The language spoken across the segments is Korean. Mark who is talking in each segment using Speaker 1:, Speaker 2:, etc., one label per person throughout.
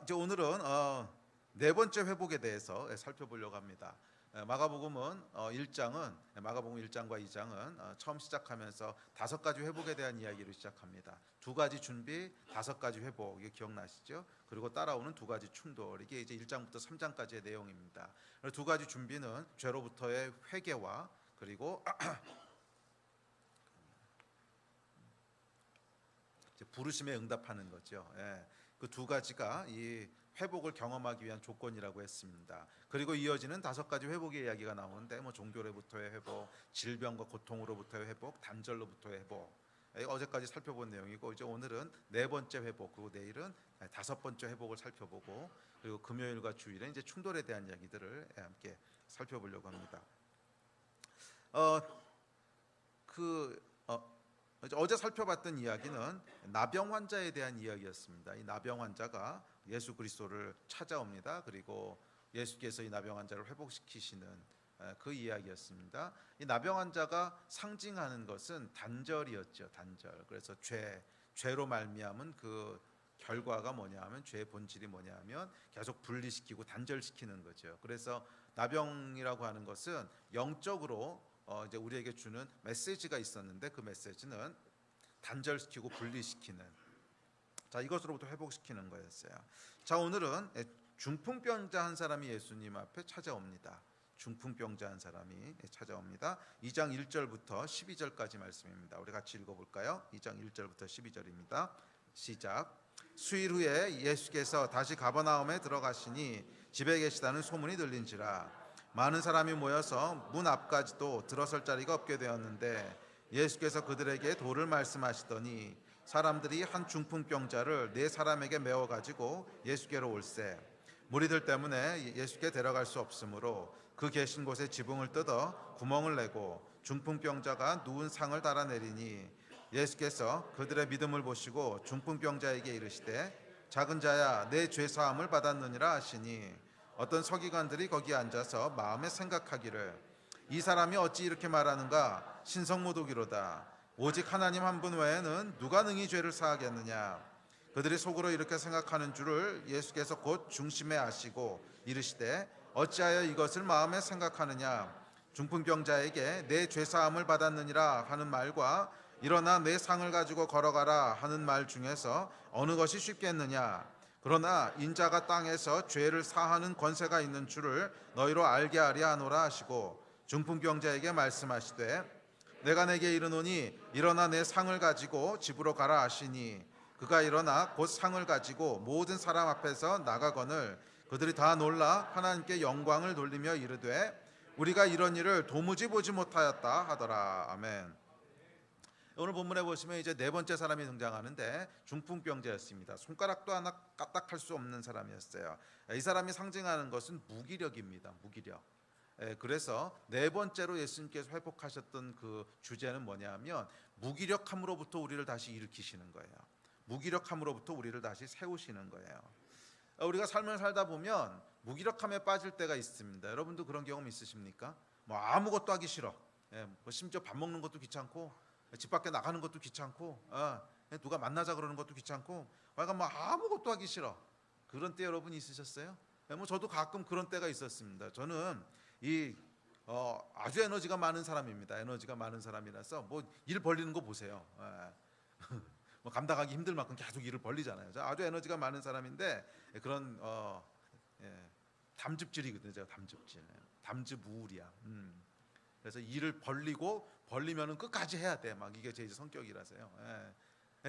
Speaker 1: 이제 오늘은 네 번째 회복에 대해서 살펴보려고 합니다. 마가복음은 1장은 마가복음 1장과 2장은 처음 시작하면서 5가지 회복에 대한 이야기로 시작합니다. 2가지 준비, 5가지 회복. 이게 기억나시죠? 그리고 따라오는 2가지 충돌. 이게 이제 1장부터 3장까지의 내용입니다. 2가지 준비는 죄로부터의 회개와 그리고 부르심에 응답하는 거죠. 그 2가지가 이 회복을 경험하기 위한 조건이라고 했습니다. 그리고 이어지는 5가지 회복의 이야기가 나오는데 종교로부터의 회복, 질병과 고통으로부터의 회복, 단절로부터의 회복. 어제까지 살펴본 내용이고 이제 오늘은 네 번째 회복, 그리고 내일은 5번째 회복을 살펴보고 그리고 금요일과 주일은 이제 충돌에 대한 이야기들을 함께 살펴보려고 합니다. 어제 살펴봤던 이야기는 나병 환자에 대한 이야기였습니다. 이 나병 환자가 예수 그리스도를 찾아옵니다. 그리고 예수께서 이 나병 환자를 회복시키시는 그 이야기였습니다. 이 나병 환자가 상징하는 것은 단절이었죠. 단절. 그래서 죄로 말미암은 그 결과가 뭐냐하면 죄의 본질이 뭐냐하면 계속 분리시키고 단절시키는 거죠. 그래서 나병이라고 하는 것은 영적으로 이제 우리에게 주는 메시지가 있었는데 그 메시지는 단절시키고 분리시키는 이것으로부터 회복시키는 거였어요. 오늘은 중풍병자 한 사람이 예수님 앞에 찾아옵니다. 중풍병자 한 사람이 찾아옵니다. 2장 1절부터 12절까지 말씀입니다. 우리 같이 읽어볼까요? 2장 1절부터 12절입니다. 시작. 수일 후에 예수께서 다시 가버나움에 들어가시니 집에 계시다는 소문이 들린지라 많은 사람이 모여서 문 앞까지도 들어설 자리가 없게 되었는데 예수께서 그들에게 도를 말씀하시더니 사람들이 한 중풍병자를 4사람에게 메워 가지고 예수께로 올세 무리들 때문에 예수께 데려갈 수 없으므로 그 계신 곳에 지붕을 뜯어 구멍을 내고 중풍병자가 누운 상을 달아내리니 예수께서 그들의 믿음을 보시고 중풍병자에게 이르시되 작은 자야 내 죄 사함을 받았느니라 하시니 어떤 서기관들이 거기 앉아서 마음에 생각하기를 이 사람이 어찌 이렇게 말하는가 신성모독이로다 오직 하나님 한 분 외에는 누가 능히 죄를 사하겠느냐 그들이 속으로 이렇게 생각하는 줄을 예수께서 곧 중심에 아시고 이르시되 어찌하여 이것을 마음에 생각하느냐 중풍병자에게 내 죄 사함을 받았느니라 하는 말과 일어나 내 상을 가지고 걸어가라 하는 말 중에서 어느 것이 쉽겠느냐 그러나 인자가 땅에서 죄를 사하는 권세가 있는 줄을 너희로 알게 하리 하노라 하시고 중풍병자에게 말씀하시되 내가 내게 이르노니 일어나 내 상을 가지고 집으로 가라 하시니 그가 일어나 곧 상을 가지고 모든 사람 앞에서 나가거늘 그들이 다 놀라 하나님께 영광을 돌리며 이르되 우리가 이런 일을 도무지 보지 못하였다 하더라. 아멘. 오늘 본문에 보시면 이제 네 번째 사람이 등장하는데 중풍병자였습니다. 손가락도 하나 까딱할 수 없는 사람이었어요. 이 사람이 상징하는 것은 무기력입니다. 무기력. 그래서 네 번째로 예수님께서 회복하셨던 그 주제는 뭐냐면 무기력함으로부터 우리를 다시 일으키시는 거예요. 무기력함으로부터 우리를 다시 세우시는 거예요. 우리가 삶을 살다 보면 무기력함에 빠질 때가 있습니다. 여러분도 그런 경험 있으십니까? 뭐 아무것도 하기 싫어. 심지어 밥 먹는 것도 귀찮고 집 밖에 나가는 것도 귀찮고 누가 만나자 그러는 것도 귀찮고 그러니까 뭐 아무것도 하기 싫어. 그런 때 여러분 있으셨어요? 저도 가끔 그런 때가 있었습니다. 저는 아주 에너지가 많은 사람입니다. 에너지가 많은 사람이라서 뭐 일 벌리는 거 보세요. 뭐 감당하기 힘들 만큼 계속 일을 벌리잖아요. 아주 에너지가 많은 사람인데 그런 담즙질이거든요. 제가 담즙 우울이야. 그래서 일을 벌리면은 끝까지 해야 돼. 막 이게 제 성격이라서요.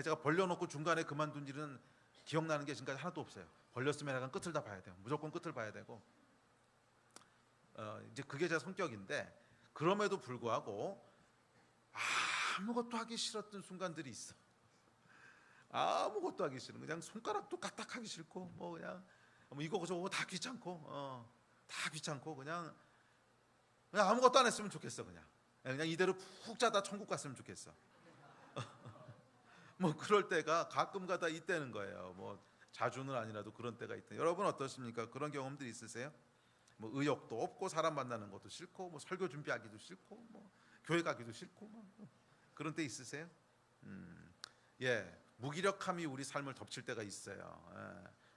Speaker 1: 제가 벌려놓고 중간에 그만둔 일은 기억나는 게 지금까지 하나도 없어요. 벌렸으면 약간 끝을 다 봐야 돼요. 무조건 끝을 봐야 되고. 이제 그게 제 성격인데 그럼에도 불구하고 아무것도 하기 싫었던 순간들이 있어. 아무것도 하기 싫은 그냥 손가락도 까딱하기 싫고 뭐 그냥 이거 저거 다 귀찮고 다 귀찮고 그냥 아무것도 안 했으면 좋겠어. 그냥 이대로 푹 자다 천국 갔으면 좋겠어. 뭐 그럴 때가 가끔가다 있다는 거예요. 뭐 자주는 아니라도 그런 때가 있다. 여러분 어떠십니까? 그런 경험들 있으세요? 뭐 의욕도 없고 사람 만나는 것도 싫고 뭐 설교 준비하기도 싫고 뭐 교회 가기도 싫고 뭐 그런 때 있으세요? 무기력함이 우리 삶을 덮칠 때가 있어요.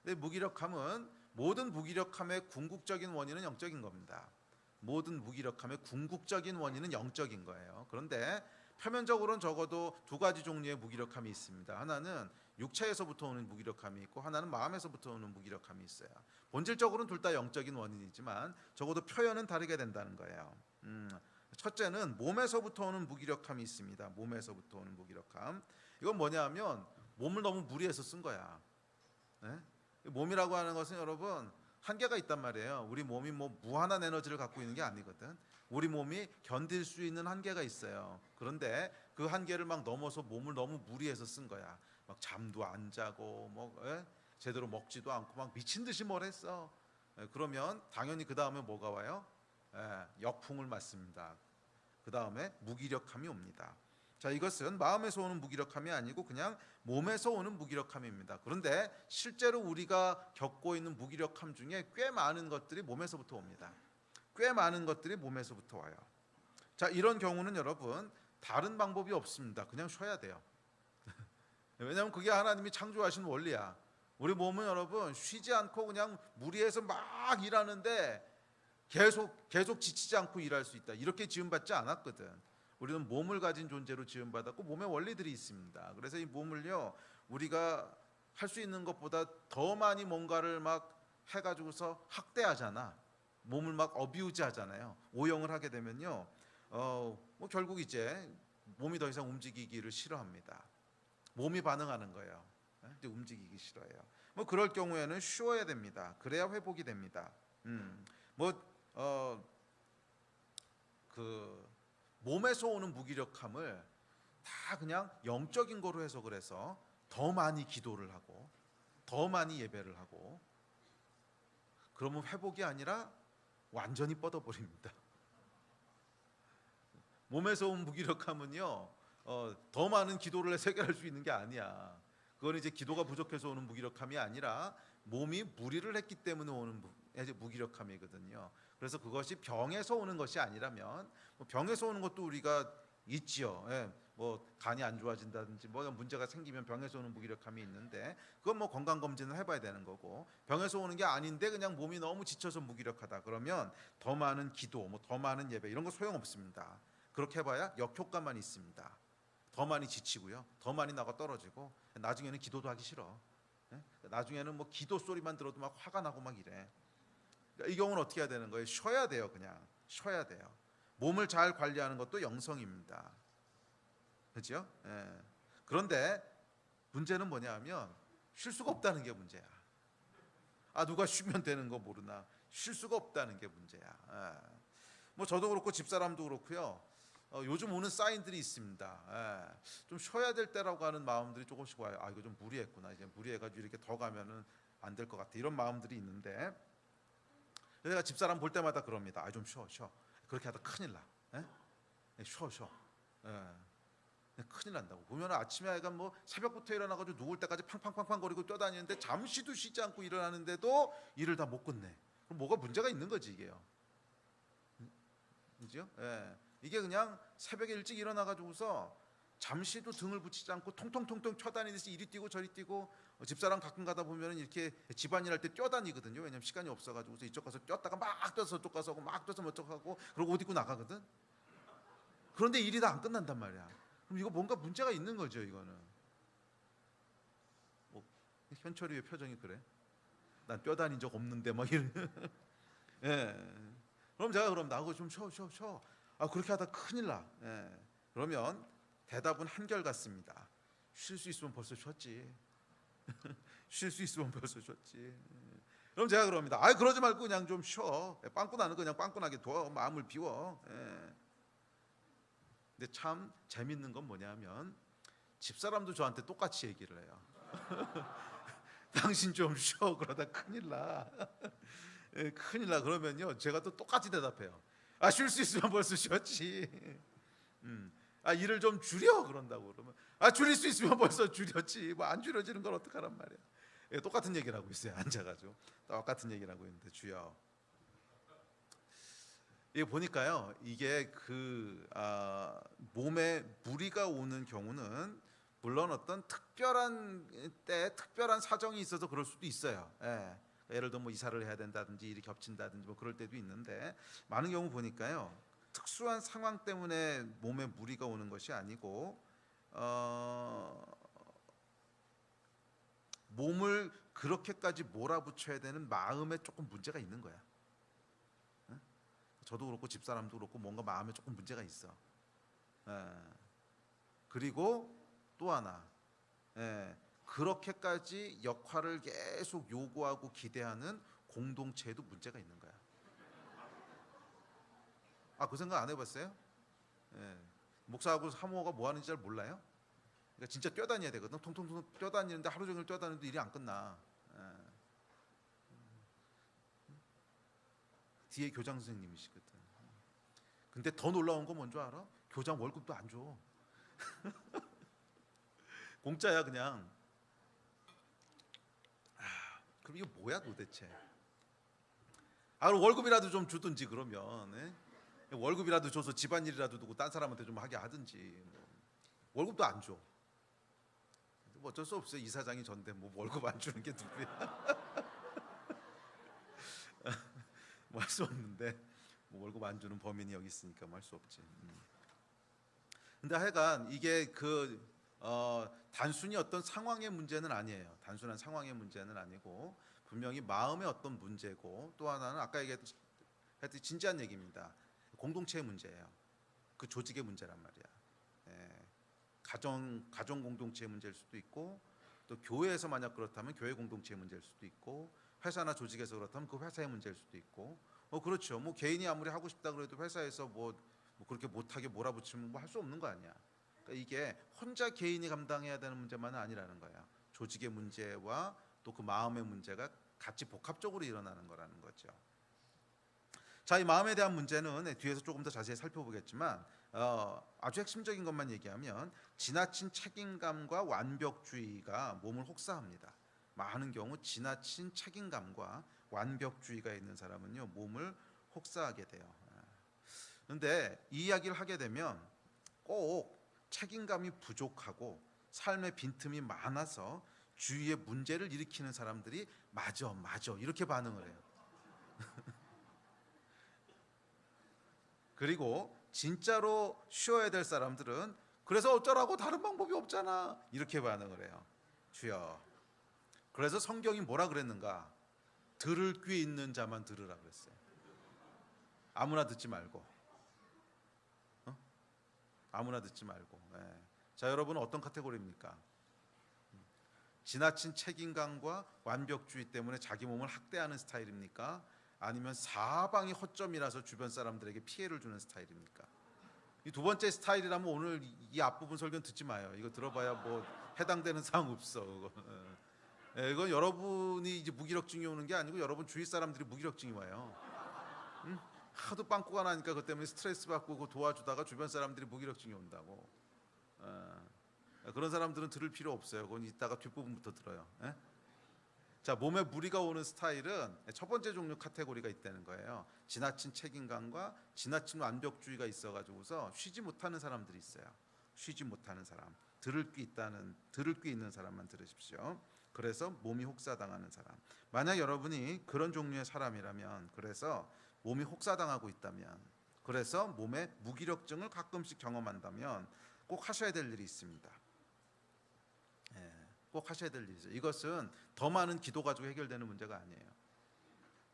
Speaker 1: 근데 무기력함은 모든 무기력함의 궁극적인 원인은 영적인 겁니다. 모든 무기력함의 궁극적인 원인은 영적인 거예요. 그런데 표면적으로는 적어도 두 가지 종류의 무기력함이 있습니다. 하나는 육체에서부터 오는 무기력함이 있고 하나는 마음에서부터 오는 무기력함이 있어요. 본질적으로는 둘 다 영적인 원인이지만 적어도 표현은 다르게 된다는 거예요. 첫째는 몸에서부터 오는 무기력함이 있습니다. 몸에서부터 오는 무기력함. 이건 뭐냐면 몸을 너무 무리해서 쓴 거야. 네? 몸이라고 하는 것은 여러분 한계가 있단 말이에요. 우리 몸이 뭐 무한한 에너지를 갖고 있는 게 아니거든. 우리 몸이 견딜 수 있는 한계가 있어요. 그런데 그 한계를 막 넘어서 몸을 너무 무리해서 쓴 거야. 막 잠도 안 자고 제대로 먹지도 않고 막 미친 듯이 뭘 했어. 그러면 당연히 그 다음에 뭐가 와요? 역풍을 맞습니다. 그 다음에 무기력함이 옵니다. 자, 이것은 마음에서 오는 무기력함이 아니고 그냥 몸에서 오는 무기력함입니다. 그런데 실제로 우리가 겪고 있는 무기력함 중에 꽤 많은 것들이 몸에서부터 옵니다. 꽤 많은 것들이 몸에서부터 와요. 자, 이런 경우는 여러분 다른 방법이 없습니다. 그냥 쉬어야 돼요. 왜냐하면 그게 하나님이 창조하신 원리야. 우리 몸은 여러분 쉬지 않고 그냥 무리해서 막 일하는데 계속 지치지 않고 일할 수 있다. 이렇게 지음받지 않았거든. 우리는 몸을 가진 존재로 지음받았고 몸의 원리들이 있습니다. 그래서 이 몸을요 우리가 할 수 있는 것보다 더 많이 뭔가를 막 해가지고서 학대하잖아. 몸을 막 어비우즈 하잖아요. 오용을 하게 되면요 뭐 결국 이제 몸이 더 이상 움직이기를 싫어합니다. 몸이 반응하는 거예요. 이제 움직이기 싫어해요. 뭐 그럴 경우에는 쉬어야 됩니다. 그래야 회복이 됩니다. 그 몸에서 오는 무기력함을 다 그냥 영적인 거로 해석을 해서 더 많이 기도를 하고 더 많이 예배를 하고 그러면 회복이 아니라 완전히 뻗어버립니다. 몸에서 온 무기력함은요 더 많은 기도를 해서 해결할 수 있는 게 아니야. 그건 이제 기도가 부족해서 오는 무기력함이 아니라 몸이 무리를 했기 때문에 오는 무기력함이거든요. 그래서 그것이 병에서 오는 것이 아니라면 병에서 오는 것도 우리가 있지요. 뭐 간이 안 좋아진다든지 뭐 문제가 생기면 병에서 오는 무기력함이 있는데 그건 뭐 건강 검진을 해봐야 되는 거고 병에서 오는 게 아닌데 그냥 몸이 너무 지쳐서 무기력하다 그러면 더 많은 기도, 뭐 더 많은 예배 이런 거 소용 없습니다. 그렇게 해봐야 역효과만 있습니다. 더 많이 지치고요, 더 많이 나가 떨어지고 나중에는 기도도 하기 싫어. 나중에는 뭐 기도 소리만 들어도 막 화가 나고 막 이래. 이 경우는 어떻게 해야 되는 거예요? 쉬어야 돼요. 그냥 쉬어야 돼요. 몸을 잘 관리하는 것도 영성입니다. 그렇죠? 그런데 문제는 뭐냐면 쉴 수가 없다는 게 문제야. 누가 쉬면 되는 거 모르나? 쉴 수가 없다는 게 문제야. 뭐 저도 그렇고 집사람도 그렇고요. 요즘 오는 사인들이 있습니다. 좀 쉬어야 될 때라고 하는 마음들이 조금씩 와요. 이거 좀 무리했구나. 이제 무리해가지고 이렇게 더 가면은 안 될 것 같아. 이런 마음들이 있는데 내가 집사람 볼 때마다 그럽니다. 좀 쉬어. 그렇게 하다 큰일 나. 쉬어. 큰일 난다고. 보면 아침에 애가 뭐 새벽부터 일어나가지고 누울 때까지 팡팡팡팡 거리고 뛰어다니는데 잠시도 쉬지 않고 일어나는데도 일을 다 못 끝내. 그럼 뭐가 문제가 있는 거지 이게요. 그죠? 이게 그냥 새벽에 일찍 일어나가지고서 잠시도 등을 붙이지 않고 통통통통 쳐다니듯이 이리 뛰고 저리 뛰고 집사람 가끔 가다 보면 이렇게 집안일 할 때 뛰어다니거든요. 왜냐면 시간이 없어가지고서 이쪽 가서 뛰었다가 막 뛰어서 저쪽 가서 하고 막 뛰어서 저쪽 하고 그러고 옷 입고 나가거든. 그런데 일이 다 안 끝난단 말이야. 그럼 이거 뭔가 문제가 있는 거죠. 이거는. 현철이의 표정이 그래? 난 뛰어다닌 적 없는데 막 이런. 그럼 제가 나하고 좀 쉬어. 그렇게 하다 큰일 나. 그러면 대답은 한결 같습니다. 쉴 수 있으면 벌써 쉬었지. 쉴 수 있으면 벌써 쉬었지. 그럼 제가 그럽니다. 그러지 말고 그냥 좀 쉬어. 빵꾸나는 그냥 빵꾸나게 둬. 마음을 비워. 근데 참 재밌는 건 뭐냐면 집사람도 저한테 똑같이 얘기를 해요. 당신 좀 쉬어. 그러다 큰일 나. 큰일 나. 그러면요 제가 또 똑같이 대답해요. 쉴 수 있으면 벌써 쉬었지. 일을 좀 줄여. 그런다고 그러면 줄일 수 있으면 벌써 줄였지. 뭐 안 줄여지는 걸 어떡하란 말이야. 똑같은 얘기를 하고 있어요. 앉아가지고 똑같은 얘기를 하고 있는데 주여. 이게 보니까요 이게 몸에 무리가 오는 경우는 물론 어떤 특별한 때 특별한 사정이 있어서 그럴 수도 있어요. 예. 예를 들어 뭐 이사를 해야 된다든지 일이 겹친다든지 뭐 그럴 때도 있는데, 많은 경우 보니까요, 특수한 상황 때문에 몸에 무리가 오는 것이 아니고 몸을 그렇게까지 몰아붙여야 되는 마음에 조금 문제가 있는 거야. 예? 저도 그렇고 집사람도 그렇고 뭔가 마음에 조금 문제가 있어. 예. 그리고 또 하나, 예, 그렇게까지 역할을 계속 요구하고 기대하는 공동체에도 문제가 있는 거야. 그 생각 안 해봤어요? 예. 목사하고 사모가 뭐 하는지 잘 몰라요? 그러니까 진짜 뛰어다녀야 되거든. 통통통 뛰어다니는데 하루 종일 뛰어다니는데 일이 안 끝나. 예. 뒤에 교장 선생님이시거든. 근데 더 놀라운 건 뭔지 알아? 교장 월급도 안 줘. 공짜야 그냥. 그럼 이거 뭐야 도대체? 그럼 월급이라도 좀 주든지 그러면. 예? 월급이라도 줘서 집안일이라도 두고 딴 사람한테 좀 하게 하든지. 뭐. 월급도 안 줘. 뭐 어쩔 수 없어요. 이사장이 전데 뭐 월급 안 주는 게 누구야? 뭐 할 수 없는데, 뭐 월급 안 주는 범인이 여기 있으니까 뭐 할 수 없지. 근데 하여간 이게 단순히 어떤 상황의 문제는 아니에요. 단순한 상황의 문제는 아니고 분명히 마음의 어떤 문제고, 또 하나는 아까 얘기했듯이 진지한 얘기입니다. 공동체의 문제예요. 그 조직의 문제란 말이야. 예. 가정 공동체의 문제일 수도 있고, 또 교회에서 만약 그렇다면 교회 공동체의 문제일 수도 있고, 회사나 조직에서 그렇다면 그 회사의 문제일 수도 있고, 그렇죠. 뭐 개인이 아무리 하고 싶다 그래도 회사에서 뭐 그렇게 못하게 몰아붙이면 뭐 할 수 없는 거 아니야. 그러니까 이게 혼자 개인이 감당해야 되는 문제만은 아니라는 거야. 조직의 문제와 또 그 마음의 문제가 같이 복합적으로 일어나는 거라는 거죠. 자, 이 마음에 대한 문제는 뒤에서 조금 더 자세히 살펴보겠지만, 아주 핵심적인 것만 얘기하면 지나친 책임감과 완벽주의가 몸을 혹사합니다. 많은 경우 지나친 책임감과 완벽주의가 있는 사람은요, 몸을 혹사하게 돼요. 그런데 이 이야기를 하게 되면 꼭 책임감이 부족하고 삶의 빈틈이 많아서 주위에 문제를 일으키는 사람들이 맞아 이렇게 반응을 해요. 그리고 진짜로 쉬어야 될 사람들은 그래서 어쩌라고, 다른 방법이 없잖아, 이렇게 반응을 해요. 주여. 그래서 성경이 뭐라 그랬는가? 들을 귀 있는 자만 들으라 그랬어요. 아무나 듣지 말고. 아무나 듣지 말고. 예. 자, 여러분은 어떤 카테고리입니까? 지나친 책임감과 완벽주의 때문에 자기 몸을 학대하는 스타일입니까? 아니면 사방이 허점이라서 주변 사람들에게 피해를 주는 스타일입니까? 이 두 번째 스타일이라면 오늘 이 앞부분 설교는 듣지 마요. 이거 들어봐야 뭐 해당되는 사항 없어. 이건 여러분이 이제 무기력증이 오는 게 아니고 여러분 주위 사람들이 무기력증이 와요. 응? 하도 빵꾸가 나니까 그것 때문에 스트레스 받고 그 도와주다가 주변 사람들이 무기력증이 온다고. 그런 사람들은 들을 필요 없어요. 그건 이따가 뒷부분부터 들어요. 예? 자, 몸에 무리가 오는 스타일은 첫 번째 종류 카테고리가 있다는 거예요. 지나친 책임감과 지나친 완벽주의가 있어가지고서 쉬지 못하는 사람들이 있어요. 쉬지 못하는 사람, 들을 귀 있는 사람만 들으십시오. 그래서 몸이 혹사당하는 사람. 만약 여러분이 그런 종류의 사람이라면, 그래서 몸이 혹사당하고 있다면, 그래서 몸에 무기력증을 가끔씩 경험한다면 꼭 하셔야 될 일이 있습니다. 꼭 하셔야 될 일이죠. 이것은 더 많은 기도 가지고 해결되는 문제가 아니에요.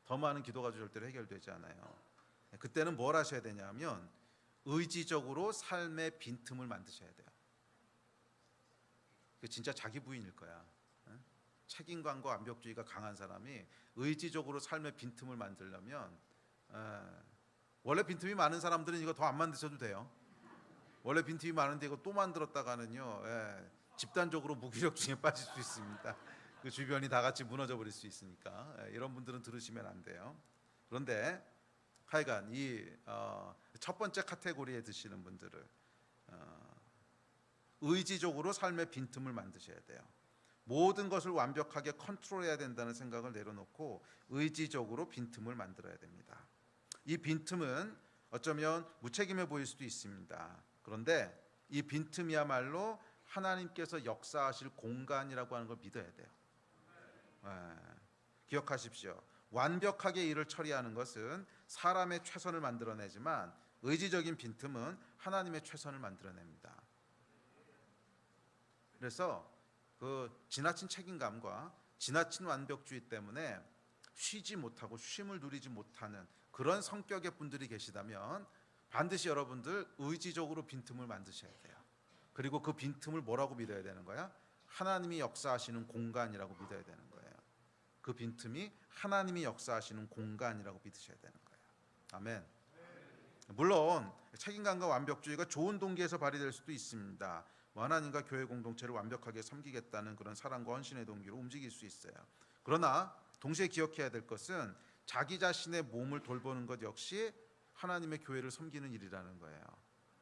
Speaker 1: 더 많은 기도 가지고 절대로 해결되지 않아요. 그때는 뭘 하셔야 되냐면 의지적으로 삶의 빈틈을 만드셔야 돼요. 진짜 자기 부인일 거야. 책임감과 완벽주의가 강한 사람이 의지적으로 삶의 빈틈을 만들려면, 원래 빈틈이 많은 사람들은 이거 더 안 만드셔도 돼요. 원래 빈틈이 많은데 이거 또 만들었다가는요, 집단적으로 무기력증에 빠질 수 있습니다. 그 주변이 다 같이 무너져 버릴 수 있으니까 이런 분들은 들으시면 안 돼요. 그런데 하여간 이 첫 번째 카테고리에 드시는 분들을 의지적으로 삶의 빈틈을 만드셔야 돼요. 모든 것을 완벽하게 컨트롤해야 된다는 생각을 내려놓고 의지적으로 빈틈을 만들어야 됩니다. 이 빈틈은 어쩌면 무책임해 보일 수도 있습니다. 그런데 이 빈틈이야말로 하나님께서 역사하실 공간이라고 하는 걸 믿어야 돼요. 기억하십시오. 완벽하게 일을 처리하는 것은 사람의 최선을 만들어내지만 의지적인 빈틈은 하나님의 최선을 만들어냅니다. 그래서 그 지나친 책임감과 지나친 완벽주의 때문에 쉬지 못하고 쉼을 누리지 못하는 그런 성격의 분들이 계시다면 반드시 여러분들 의지적으로 빈틈을 만드셔야 돼요. 그리고 그 빈틈을 뭐라고 믿어야 되는 거야? 하나님이 역사하시는 공간이라고 믿어야 되는 거예요. 그 빈틈이 하나님이 역사하시는 공간이라고 믿으셔야 되는 거예요. 아멘. 물론 책임감과 완벽주의가 좋은 동기에서 발휘될 수도 있습니다. 하나님과 교회 공동체를 완벽하게 섬기겠다는 그런 사랑과 헌신의 동기로 움직일 수 있어요. 그러나 동시에 기억해야 될 것은 자기 자신의 몸을 돌보는 것 역시 하나님의 교회를 섬기는 일이라는 거예요.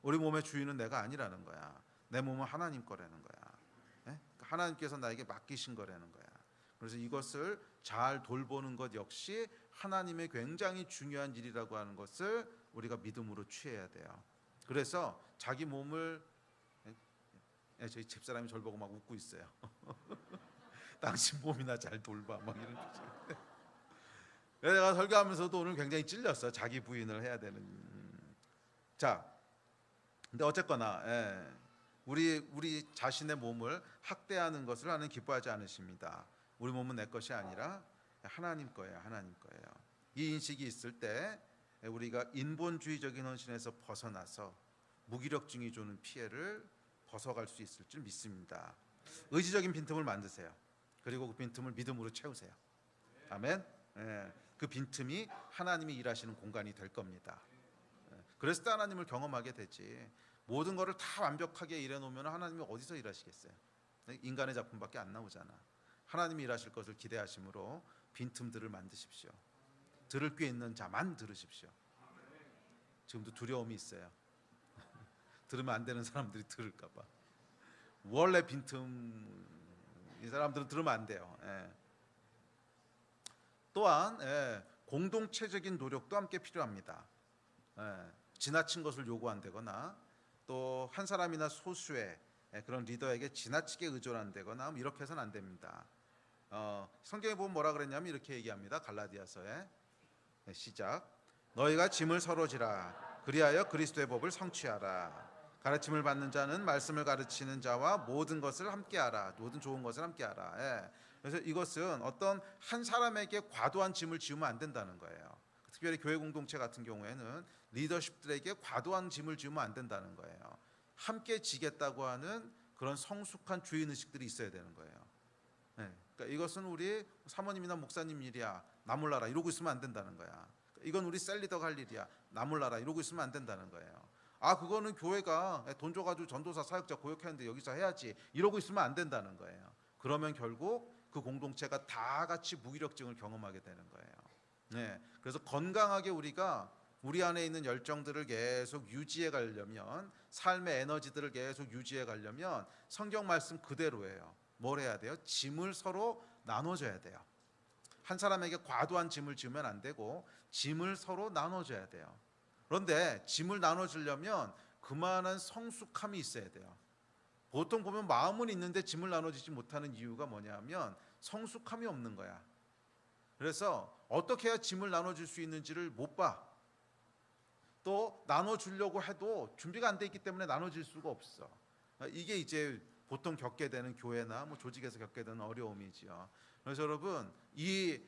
Speaker 1: 우리 몸의 주인은 내가 아니라는 거야. 내 몸은 하나님 거라는 거야. 하나님께서 나에게 맡기신 거라는 거야. 그래서 이것을 잘 돌보는 것 역시 하나님의 굉장히 중요한 일이라고 하는 것을 우리가 믿음으로 취해야 돼요. 그래서 자기 몸을 저희 집사람이 저를 보고 막 웃고 있어요. 당신 몸이나 잘 돌봐 막 이런 거죠. 내가 설교하면서도 오늘 굉장히 찔렸어. 자기 부인을 해야 되는. 자, 근데 어쨌거나 우리 자신의 몸을 학대하는 것을 하나님 기뻐하지 않으십니다. 우리 몸은 내 것이 아니라 하나님 거예요. 하나님 거예요. 이 인식이 있을 때 우리가 인본주의적인 헌신에서 벗어나서 무기력증이 주는 피해를 벗어갈 수 있을 줄 믿습니다. 의지적인 빈틈을 만드세요. 그리고 그 빈틈을 믿음으로 채우세요. 아멘. 그 빈틈이 하나님이 일하시는 공간이 될 겁니다. 그래서 하나님을 경험하게 되지. 모든 것을 다 완벽하게 일해놓으면 하나님이 어디서 일하시겠어요? 인간의 작품밖에 안 나오잖아. 하나님이 일하실 것을 기대하심으로 빈틈들을 만드십시오. 들을 꽤 있는 자만 들으십시오. 지금도 두려움이 있어요. 들으면 안 되는 사람들이 들을까 봐. 원래 빈틈 이 사람들은 들으면 안 돼요. 또한 공동체적인 노력도 함께 필요합니다. 지나친 것을 요구한다거나 또 한 사람이나 소수의 그런 리더에게 지나치게 의존한다거나 이렇게 해서는 안 됩니다. 성경에 보면 뭐라 그랬냐면 이렇게 얘기합니다. 갈라디아서에 시작. 너희가 짐을 서로 지라. 그리하여 그리스도의 법을 성취하라. 가르침을 받는 자는 말씀을 가르치는 자와 모든 것을 함께하라. 모든 좋은 것을 함께하라. 그래서 이것은 어떤 한 사람에게 과도한 짐을 지우면 안 된다는 거예요. 특별히 교회 공동체 같은 경우에는 리더십들에게 과도한 짐을 지우면 안 된다는 거예요. 함께 지겠다고 하는 그런 성숙한 주인 의식들이 있어야 되는 거예요. 그러니까 이것은 우리 사모님이나 목사님 일이야. 나 몰라라 이러고 있으면 안 된다는 거야. 이건 우리 셀 리더가 할 일이야. 나 몰라라 이러고 있으면 안 된다는 거예요. 그거는 교회가 돈 줘가지고 전도사 사역자 고역했는데 여기서 해야지 이러고 있으면 안 된다는 거예요. 그러면 결국 그 공동체가 다 같이 무기력증을 경험하게 되는 거예요. 그래서 건강하게 우리가 우리 안에 있는 열정들을 계속 유지해 가려면 삶의 에너지들을 계속 유지해 가려면 성경 말씀 그대로예요. 뭘 해야 돼요? 짐을 서로 나눠줘야 돼요. 한 사람에게 과도한 짐을 지우면 안 되고 짐을 서로 나눠줘야 돼요. 그런데 짐을 나눠주려면 그만한 성숙함이 있어야 돼요. 보통 보면 마음은 있는데 짐을 나눠주지 못하는 이유가 뭐냐면 성숙함이 없는 거야. 그래서 어떻게 해야 짐을 나눠줄 수 있는지를 못 봐. 또 나눠주려고 해도 준비가 안 돼 있기 때문에 나눠질 수가 없어. 이게 이제 보통 겪게 되는 교회나 조직에서 겪게 되는 어려움이지요. 그래서 여러분 이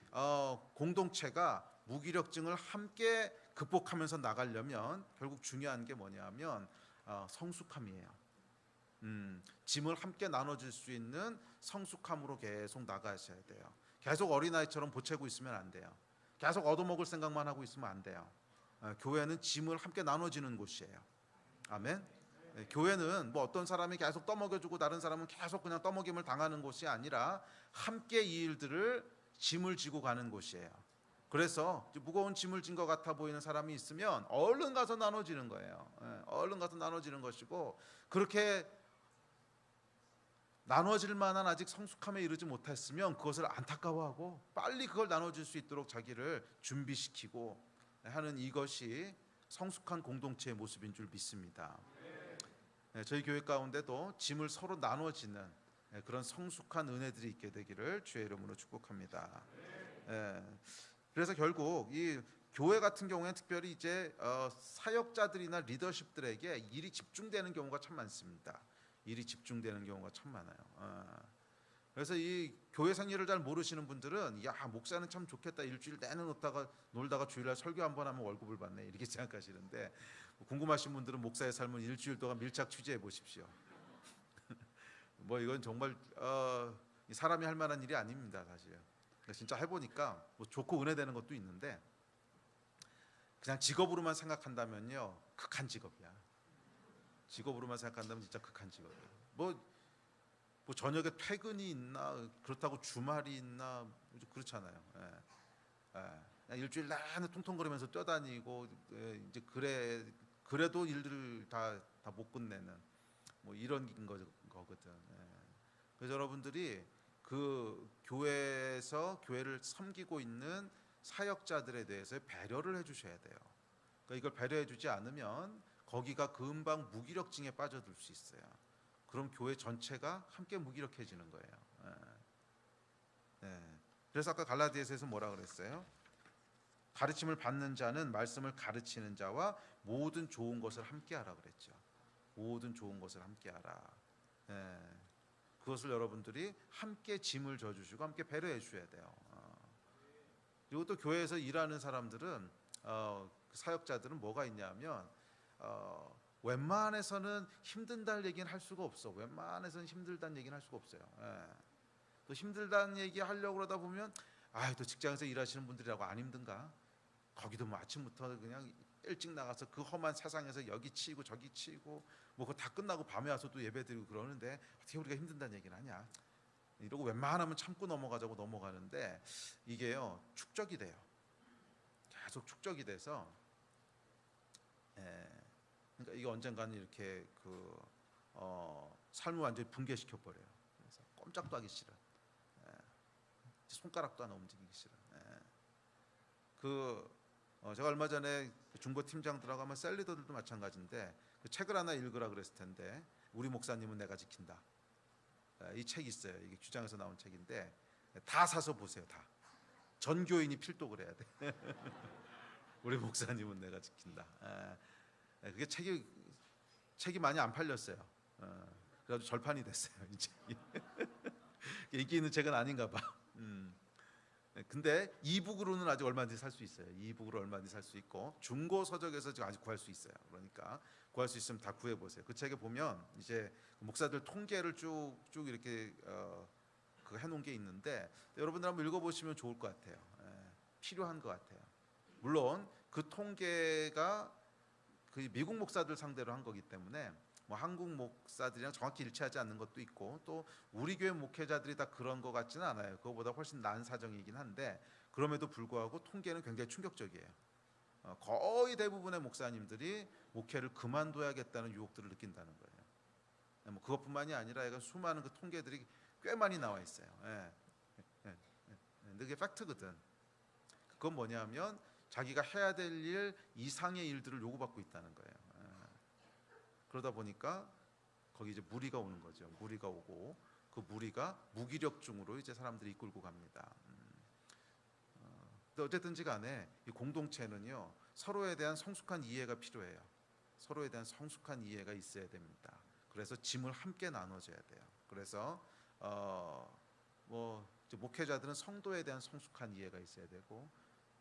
Speaker 1: 공동체가 무기력증을 함께 극복하면서 나가려면 결국 중요한 게 뭐냐면 성숙함이에요. 짐을 함께 나눠줄 수 있는 성숙함으로 계속 나가셔야 돼요. 계속 어린아이처럼 보채고 있으면 안 돼요. 계속 얻어먹을 생각만 하고 있으면 안 돼요. 교회는 짐을 함께 나눠지는 곳이에요. 아멘. 교회는 어떤 사람이 계속 떠먹여주고 다른 사람은 계속 그냥 떠먹임을 당하는 곳이 아니라 함께 이 일들을 짐을 지고 가는 곳이에요. 그래서 무거운 짐을 진 것 같아 보이는 사람이 있으면 얼른 가서 나눠지는 거예요. 얼른 가서 나눠지는 것이고 그렇게 나눠질 만한 아직 성숙함에 이르지 못했으면 그것을 안타까워하고 빨리 그걸 나눠줄 수 있도록 자기를 준비시키고 하는 이것이 성숙한 공동체의 모습인 줄 믿습니다. 저희 교회 가운데도 짐을 서로 나눠지는 그런 성숙한 은혜들이 있게 되기를 주의 이름으로 축복합니다. 그래서 결국 이 교회 같은 경우에는 특별히 이제 사역자들이나 리더십들에게 일이 집중되는 경우가 참 많습니다. 일이 집중되는 경우가 참 많아요. 그래서 이 교회 생일을 잘 모르시는 분들은 야, 목사는 참 좋겠다, 일주일 내내 놀다가 주일날 설교 한번 하면 월급을 받네, 이렇게 생각하시는데, 궁금하신 분들은 목사의 삶을 일주일 동안 밀착 취재해 보십시오. 뭐 이건 정말 사람이 할 만한 일이 아닙니다, 사실. 진짜 해보니까 뭐 좋고 은혜되는 것도 있는데, 그냥 직업으로만 생각한다면요, 극한 직업이야. 직업으로만 생각한다면 진짜 극한 직업이야. 뭐 저녁에 퇴근이 있나, 그렇다고 주말이 있나, 그렇잖아요. 그냥 일주일 내내 통통거리면서 뛰어다니고, 이제 그래도 일들을 다 못 끝내는 뭐 이런 거거든. 그래서 여러분들이 그 교회에서 교회를 섬기고 있는 사역자들에 대해서 배려를 해주셔야 돼요. 그러니까 이걸 배려해주지 않으면 거기가 금방 무기력증에 빠져들 수 있어요. 그럼 교회 전체가 함께 무기력해지는 거예요. 그래서 아까 갈라디아서에서 뭐라 그랬어요? 가르침을 받는 자는 말씀을 가르치는 자와 모든 좋은 것을 함께하라 그랬죠. 모든 좋은 것을 함께하라. 그것을 여러분들이 함께 짐을 져주시고 함께 배려해 주셔야 돼요. 그리고 또 교회에서 일하는 사람들은 사역자들은 뭐가 있냐면 웬만해서는 힘든다는 얘기는 할 수가 없어. 웬만해서는 힘들다는 얘기는 할 수가 없어요. 또 힘들다는 얘기 하려고 그러다 보면 또 직장에서 일하시는 분들이라고 안 힘든가? 거기도 뭐 아침부터 그냥 일찍 나가서 그 험한 세상에서 여기 치고 저기 치고 뭐 그거 다 끝나고 밤에 와서 또 예배드리고 그러는데 어떻게 우리가 힘든다는 얘기는 하냐? 이러고 웬만하면 참고 넘어가자고 넘어가는데 이게요, 축적이 돼요. 계속 축적이 돼서 그러니까 이게 언젠가는 이렇게 삶을 완전히 붕괴시켜 버려요. 그래서 꼼짝도 하기 싫어. 손가락도 하나 움직이기 싫어. 제가 얼마 전에 중고 팀장들하고 아마 셀리더들도 마찬가지인데 그 책을 하나 읽으라 그랬을 텐데, 우리 목사님은 내가 지킨다. 이 책이 있어요. 이게 주장에서 나온 책인데 다 사서 보세요. 다. 전 교인이 필독을 해야 돼. 우리 목사님은 내가 지킨다. 그게 책이 많이 안 팔렸어요. 그래서 절판이 됐어요. 이 책이. 인기 있는 책은 아닌가 봐. 근데 이북으로는 아직 얼마든지 살 수 있어요. 이북으로 얼마든지 살 수 있고 중고 서적에서 지금 아직 구할 수 있어요. 그러니까 구할 수 있으면 다 구해 보세요. 그 책에 보면 이제 목사들 통계를 쭉 이렇게 해놓은 게 있는데 여러분들 한번 읽어보시면 좋을 것 같아요. 필요한 것 같아요. 물론 그 통계가 그 미국 목사들 상대로 한 거기 때문에 뭐 한국 목사들이랑 정확히 일치하지 않는 것도 있고 또 우리 교회 목회자들이 다 그런 것 같지는 않아요. 그거보다 훨씬 나은 사정이긴 한데 그럼에도 불구하고 통계는 굉장히 충격적이에요. 거의 대부분의 목사님들이 목회를 그만둬야겠다는 유혹들을 느낀다는 거예요. 뭐 그것뿐만이 아니라 얘가 수많은 그 통계들이 꽤 많이 나와 있어요. 근데 그게 팩트거든. 그건 뭐냐면 자기가 해야 될 일 이상의 일들을 요구받고 있다는 거예요. 그러다 보니까 거기 이제 무리가 오는 거죠. 무리가 오고 그 무리가 무기력증으로 이제 사람들이 이끌고 갑니다. 근데 어쨌든지 간에 이 공동체는요, 서로에 대한 성숙한 이해가 필요해요. 서로에 대한 성숙한 이해가 있어야 됩니다. 그래서 짐을 함께 나눠줘야 돼요. 그래서 뭐 이제 목회자들은 성도에 대한 성숙한 이해가 있어야 되고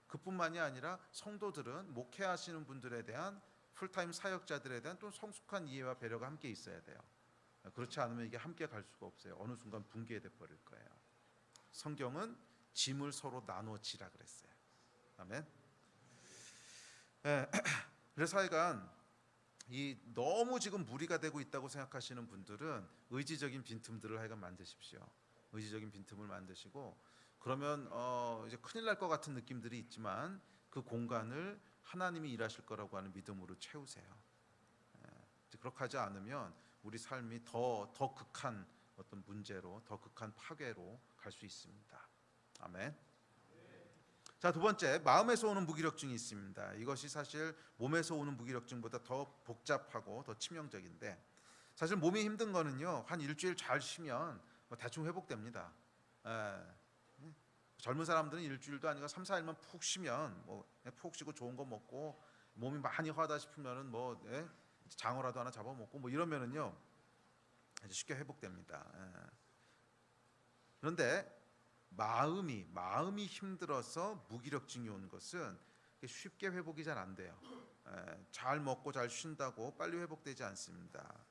Speaker 1: 그뿐만이 아니라 성도들은 목회하시는 분들에 대한 풀타임 사역자들에 대한 또 성숙한 이해와 배려가 함께 있어야 돼요. 그렇지 않으면 이게 함께 갈 수가 없어요. 어느 순간 붕괴돼 버릴 거예요. 성경은 짐을 서로 나눠지라 그랬어요. 아멘. 그래서 하여간 이 너무 지금 무리가 되고 있다고 생각하시는 분들은 의지적인 빈틈들을 하여간 만드십시오. 의지적인 빈틈을 만드시고 그러면 이제 큰일 날 것 같은 느낌들이 있지만 그 공간을 하나님이 일하실 거라고 하는 믿음으로 채우세요. 그렇게 하지 않으면 우리 삶이 더 극한 어떤 문제로, 더 극한 파괴로 갈 수 있습니다. 아멘. 자, 두 번째, 마음에서 오는 무기력증이 있습니다. 이것이 사실 몸에서 오는 무기력증보다 더 복잡하고 더 치명적인데 사실 몸이 힘든 거는요, 한 일주일 잘 쉬면 뭐 대충 회복됩니다. 예. 젊은 사람들은 일주일도 아니고 3, 4일만 푹 쉬면 뭐 푹 쉬고 좋은 거 먹고 몸이 많이 화다 싶으면은 뭐 장어라도 하나 잡아먹고 뭐 이러면은요 이제 쉽게 회복됩니다. 그런데 마음이 힘들어서 무기력증이 온 것은 쉽게 회복이 잘 안 돼요. 잘 먹고 잘 쉰다고 빨리 회복되지 않습니다.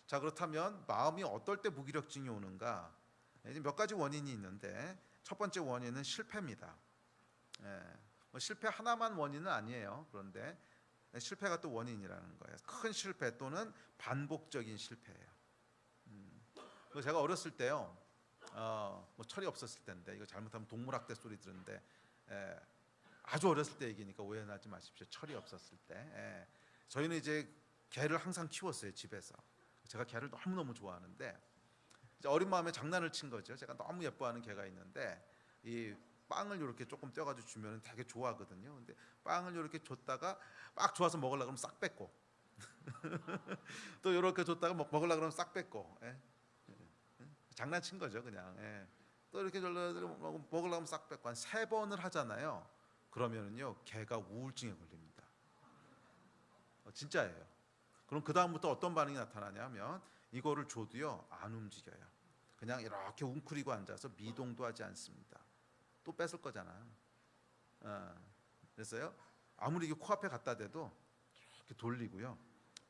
Speaker 1: 자, 그렇다면 마음이 어떨 때 무기력증이 오는가? 이제 몇 가지 원인이 있는데 첫 번째 원인은 실패입니다. 뭐 실패 하나만 원인은 아니에요. 그런데 실패가 또 원인이라는 거예요. 큰 실패 또는 반복적인 실패예요. 제가 어렸을 때요, 뭐 철이 없었을 때인데 이거 잘못하면 동물학대 소리 들은데 아주 어렸을 때 얘기니까 오해하지 마십시오. 철이 없었을 때 저희는 이제 개를 항상 키웠어요, 집에서. 제가 개를 너무너무 좋아하는데 이제 어린 마음에 장난을 친 거죠. 제가 너무 예뻐하는 개가 있는데 이 빵을 이렇게 조금 떼가지고 주면 되게 좋아하거든요. 근데 빵을 이렇게 줬다가 막 좋아서 먹으려고 그러면 싹 뺏고 또 이렇게 줬다가 먹으려고 그러면 싹 뺏고 장난친 거죠, 그냥. 또 이렇게 먹으려고 하면 싹 뺏고 한 3번을 하잖아요. 그러면은요 개가 우울증에 걸립니다. 진짜예요. 그럼 그 다음부터 어떤 반응이 나타나냐면 이거를 줘도요 안 움직여요. 그냥 이렇게 웅크리고 앉아서 미동도 하지 않습니다. 또 뺏을 거잖아. 그래서요 아무리 이게 코앞에 갖다 대도 이렇게 돌리고요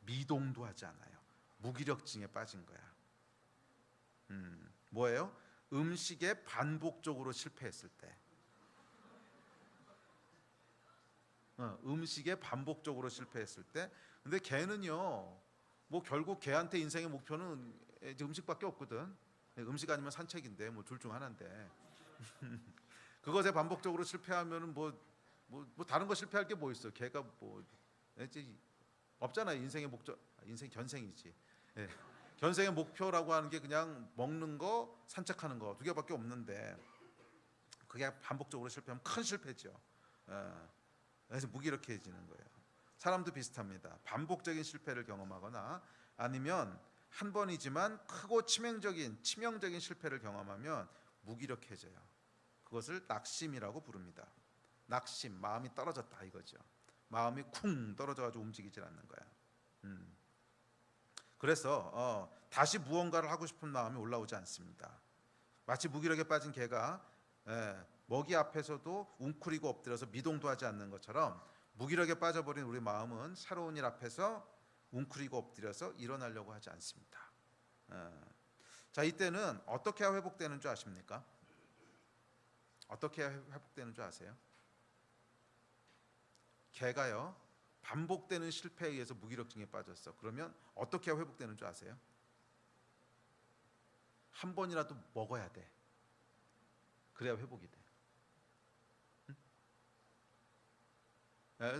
Speaker 1: 미동도 하지 않아요. 무기력증에 빠진 거야. 뭐예요? 음식에 반복적으로 실패했을 때. 음식에 반복적으로 실패했을 때. 근데 걔는요 뭐 결국 걔한테 인생의 목표는 이제 음식밖에 없거든. 음식 아니면 산책인데 뭐 둘 중 하나인데 그것에 반복적으로 실패하면은 뭐 다른 거 실패할 게 뭐 있어? 걔가 뭐 이제 없잖아요. 인생의 목적, 인생 견생이지. 견생의 목표라고 하는 게 그냥 먹는 거, 산책하는 거 2개밖에 없는데 그게 반복적으로 실패하면 큰 실패죠. 그래서 무기력해지는 거예요. 사람도 비슷합니다. 반복적인 실패를 경험하거나 아니면 한 번이지만 크고 치명적인 실패를 경험하면 무기력해져요. 그것을 낙심이라고 부릅니다. 낙심, 마음이 떨어졌다 이거죠. 마음이 쿵 떨어져가지고 움직이질 않는 거야. 그래서 다시 무언가를 하고 싶은 마음이 올라오지 않습니다. 마치 무기력에 빠진 개가 먹이 앞에서도 웅크리고 엎드려서 미동도 하지 않는 것처럼 무기력에 빠져버린 우리 마음은 새로운 일 앞에서 웅크리고 엎드려서 일어나려고 하지 않습니다. 자, 이때는 어떻게 해야 회복되는 줄 아십니까? 어떻게 해야 회복되는 줄 아세요? 개가요 반복되는 실패에 의해서 무기력증에 빠졌어. 그러면 어떻게 해야 회복되는 줄 아세요? 한 번이라도 먹어야 돼. 그래야 회복이 돼.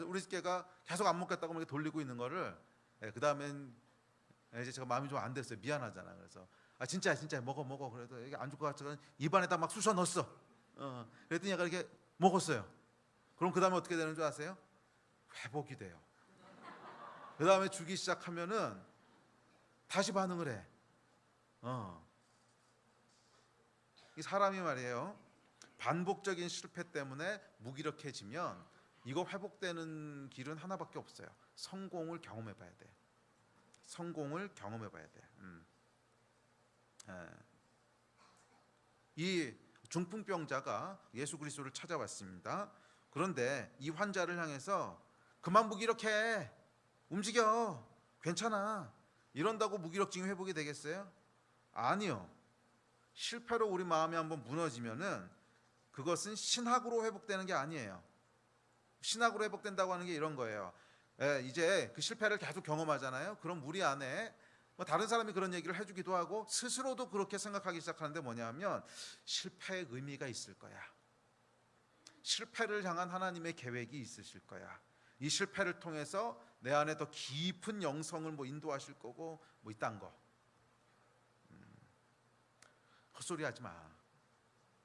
Speaker 1: 우리 개가 계속 안 먹겠다고 이렇게 돌리고 있는 거를 그 다음엔 이제 제가 마음이 좀 안 됐어요. 미안하잖아. 그래서 진짜 먹어. 그래도 이게 안 줄 것 같지만 입안에다 막 쑤셔 넣었어. 그랬더니 얘가 이렇게 먹었어요. 그럼 그 다음에 어떻게 되는 줄 아세요? 회복이 돼요. 그 다음에 주기 시작하면은 다시 반응을 해. 이 사람이 말이에요. 반복적인 실패 때문에 무기력해지면 이거 회복되는 길은 하나밖에 없어요. 성공을 경험해봐야 돼. 성공을 경험해봐야 돼. 이 중풍병자가 예수 그리스도를 찾아왔습니다. 그런데 이 환자를 향해서 그만 무기력해, 움직여, 괜찮아 이런다고 무기력증이 회복이 되겠어요? 아니요. 실패로 우리 마음이 한번 무너지면은 그것은 신학으로 회복되는 게 아니에요. 신학으로 회복된다고 하는 게 이런 거예요. 이제 그 실패를 계속 경험하잖아요. 그럼 우리 안에 뭐 다른 사람이 그런 얘기를 해주기도 하고 스스로도 그렇게 생각하기 시작하는데 뭐냐면 실패의 의미가 있을 거야. 실패를 향한 하나님의 계획이 있으실 거야. 이 실패를 통해서 내 안에 더 깊은 영성을 뭐 인도하실 거고 뭐 이딴 거. 헛소리 하지 마.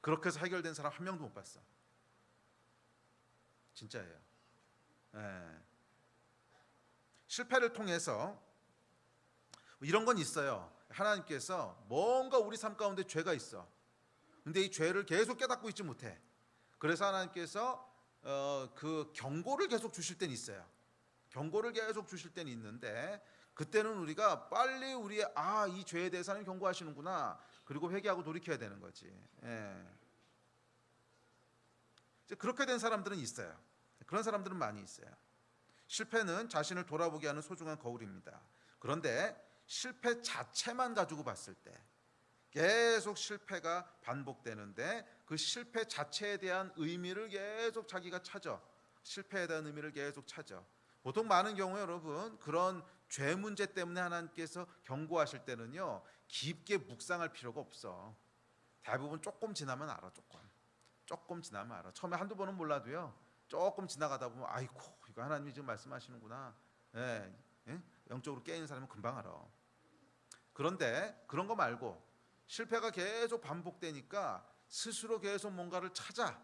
Speaker 1: 그렇게 해서 해결된 사람 한 명도 못 봤어. 진짜예요. 실패를 통해서 이런 건 있어요. 하나님께서 뭔가 우리 삶 가운데 죄가 있어. 근데 이 죄를 계속 깨닫고 있지 못해. 그래서 하나님께서 그 경고를 계속 주실 때는 있어요. 경고를 계속 주실 때는 있는데, 그때는 우리가 빨리 우리의 이 죄에 대해서 하나님 경고하시는구나, 그리고 회개하고 돌이켜야 되는 거지. 이제 그렇게 된 사람들은 있어요. 그런 사람들은 많이 있어요. 실패는 자신을 돌아보게 하는 소중한 거울입니다. 그런데 실패 자체만 가지고 봤을 때, 계속 실패가 반복되는데 그 실패 자체에 대한 의미를 계속 자기가 찾아, 실패에 대한 의미를 계속 찾아. 보통 많은 경우에 여러분, 그런 죄 문제 때문에 하나님께서 경고하실 때는요, 깊게 묵상할 필요가 없어. 대부분 조금 지나면 알아. 조금 지나면 알아. 처음에 한두 번은 몰라도요, 조금 지나가다 보면 아이고, 이거 하나님이 지금 말씀하시는구나. 영적으로 깨인 사람은 금방 알아. 그런데 그런 거 말고 실패가 계속 반복되니까 스스로 계속 뭔가를 찾아.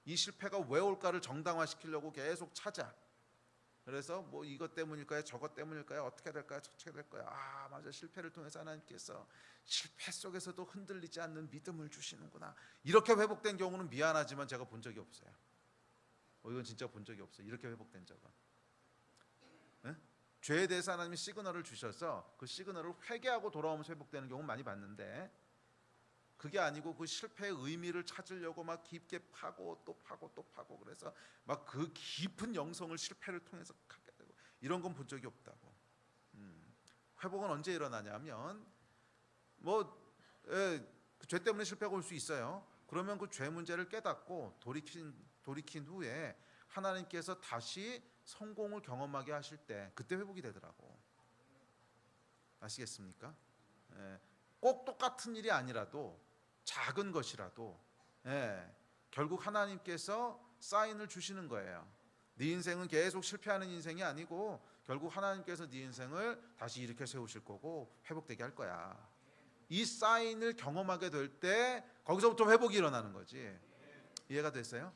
Speaker 1: 이 실패가 왜 올까를 정당화시키려고 계속 찾아. 그래서 뭐 이것 때문일까요? 저것 때문일까요? 어떻게 될까요? 저떻게 될까요? 맞아, 실패를 통해서 하나님께서 실패 속에서도 흔들리지 않는 믿음을 주시는구나. 이렇게 회복된 경우는 미안하지만 제가 본 적이 없어요. 이건 진짜 본 적이 없어요. 이렇게 회복된 적은. 죄에 대해서 하나님이 시그널을 주셔서 그 시그널을 회개하고 돌아오면서 회복되는 경우는 많이 봤는데, 그게 아니고 그 실패의 의미를 찾으려고 막 깊게 파고 또 파고 또 파고, 그래서 막 그 깊은 영성을 실패를 통해서 갖게 되고, 이런 건 본 적이 없다고. 회복은 언제 일어나냐면 그 죄 때문에 실패가 올 수 있어요. 그러면 그 죄 문제를 깨닫고 돌이킨 후에 하나님께서 다시 성공을 경험하게 하실 때, 그때 회복이 되더라고. 아시겠습니까? 꼭 똑같은 일이 아니라도 작은 것이라도 결국 하나님께서 사인을 주시는 거예요. 네 인생은 계속 실패하는 인생이 아니고 결국 하나님께서 네 인생을 다시 일으켜 세우실 거고 회복되게 할 거야. 이 사인을 경험하게 될 때 거기서부터 회복이 일어나는 거지. 이해가 됐어요?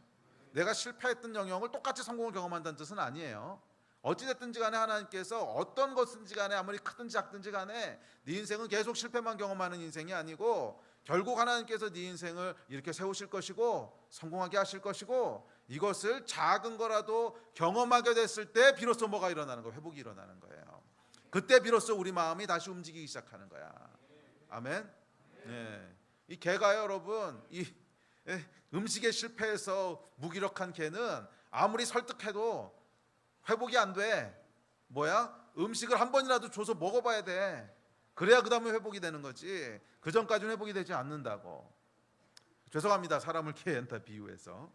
Speaker 1: 내가 실패했던 영역을 똑같이 성공을 경험한다는 뜻은 아니에요. 어찌됐든지 간에 하나님께서 어떤 것인지 간에, 아무리 크든지 작든지 간에 네 인생은 계속 실패만 경험하는 인생이 아니고 결국 하나님께서 네 인생을 이렇게 세우실 것이고 성공하게 하실 것이고, 이것을 작은 거라도 경험하게 됐을 때 비로소 뭐가 일어나는 거예요? 회복이 일어나는 거예요. 그때 비로소 우리 마음이 다시 움직이기 시작하는 거야. 아멘. 이 개가요, 여러분, 이 음식에 실패해서 무기력한 개는 아무리 설득해도 회복이 안 돼. 음식을 한 번이라도 줘서 먹어봐야 돼. 그래야 그 다음에 회복이 되는 거지. 그 전까지는 회복이 되지 않는다고. 죄송합니다, 사람을 개한테 비유해서.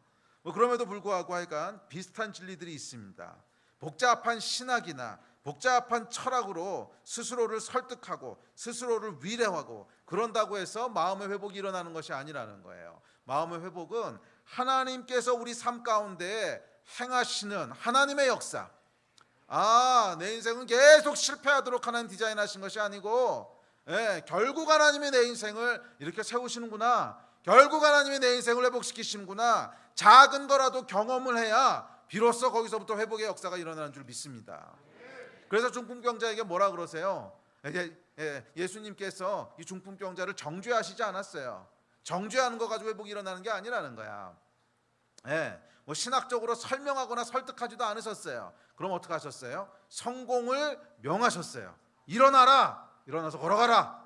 Speaker 1: 그럼에도 불구하고 하여간 비슷한 진리들이 있습니다. 복잡한 신학이나 복잡한 철학으로 스스로를 설득하고 스스로를 위로하고 그런다고 해서 마음의 회복이 일어나는 것이 아니라는 거예요. 마음의 회복은 하나님께서 우리 삶 가운데 행하시는 하나님의 역사. 내 인생은 계속 실패하도록 하나님 디자인하신 것이 아니고, 결국 하나님이 내 인생을 이렇게 세우시는구나. 결국 하나님이 내 인생을 회복시키시는구나. 작은 거라도 경험을 해야 비로소 거기서부터 회복의 역사가 일어나는 줄 믿습니다. 그래서 중풍병자에게 뭐라 그러세요? 예수님께서 이 중풍병자를 정죄하시지 않았어요. 정죄하는 거 가지고 회복이 일어나는 게 아니라는 거야. 신학적으로 설명하거나 설득하지도 않으셨어요. 그럼 어떻게 하셨어요? 성공을 명하셨어요. 일어나라. 일어나서 걸어가라.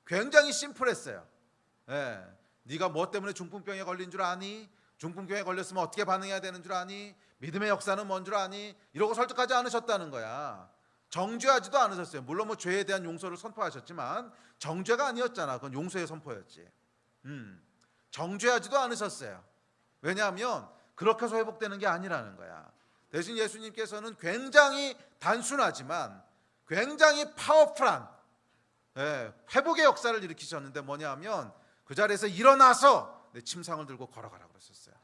Speaker 1: 굉장히 심플했어요. 네가 뭐 때문에 중풍병에 걸린 줄 아니? 중풍병에 걸렸으면 어떻게 반응해야 되는 줄 아니? 믿음의 역사는 뭔 줄 아니? 이러고 설득하지 않으셨다는 거야. 정죄하지도 않으셨어요. 물론 죄에 대한 용서를 선포하셨지만 정죄가 아니었잖아. 그건 용서의 선포였지. 정죄하지도 않으셨어요. 왜냐하면 그렇게 해서 회복되는 게 아니라는 거야. 대신 예수님께서는 굉장히 단순하지만 굉장히 파워풀한 회복의 역사를 일으키셨는데, 뭐냐면 그 자리에서 일어나서 내 침상을 들고 걸어가라고 그랬었어요.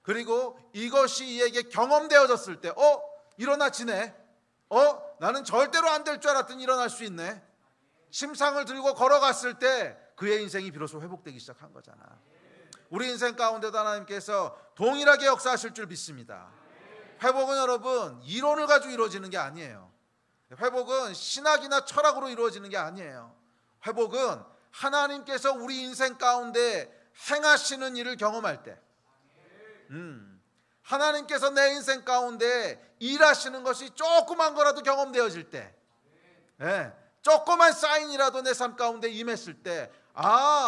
Speaker 1: 그리고 이것이 이에게 경험되어졌을 때 일어나지네. 나는 절대로 안 될 줄 알았더니 일어날 수 있네. 침상을 들고 걸어갔을 때 그의 인생이 비로소 회복되기 시작한 거잖아. 우리 인생 가운데도 하나님께서 동일하게 역사하실 줄 믿습니다. 회복은 여러분 이론을 가지고 이루어지는 게 아니에요. 회복은 신학이나 철학으로 이루어지는 게 아니에요. 회복은 하나님께서 우리 인생 가운데 행하시는 일을 경험할 때, 하나님께서 내 인생 가운데 일하시는 것이 조그만 거라도 경험되어질 때, 조그만 사인이라도 내 삶 가운데 임했을 때,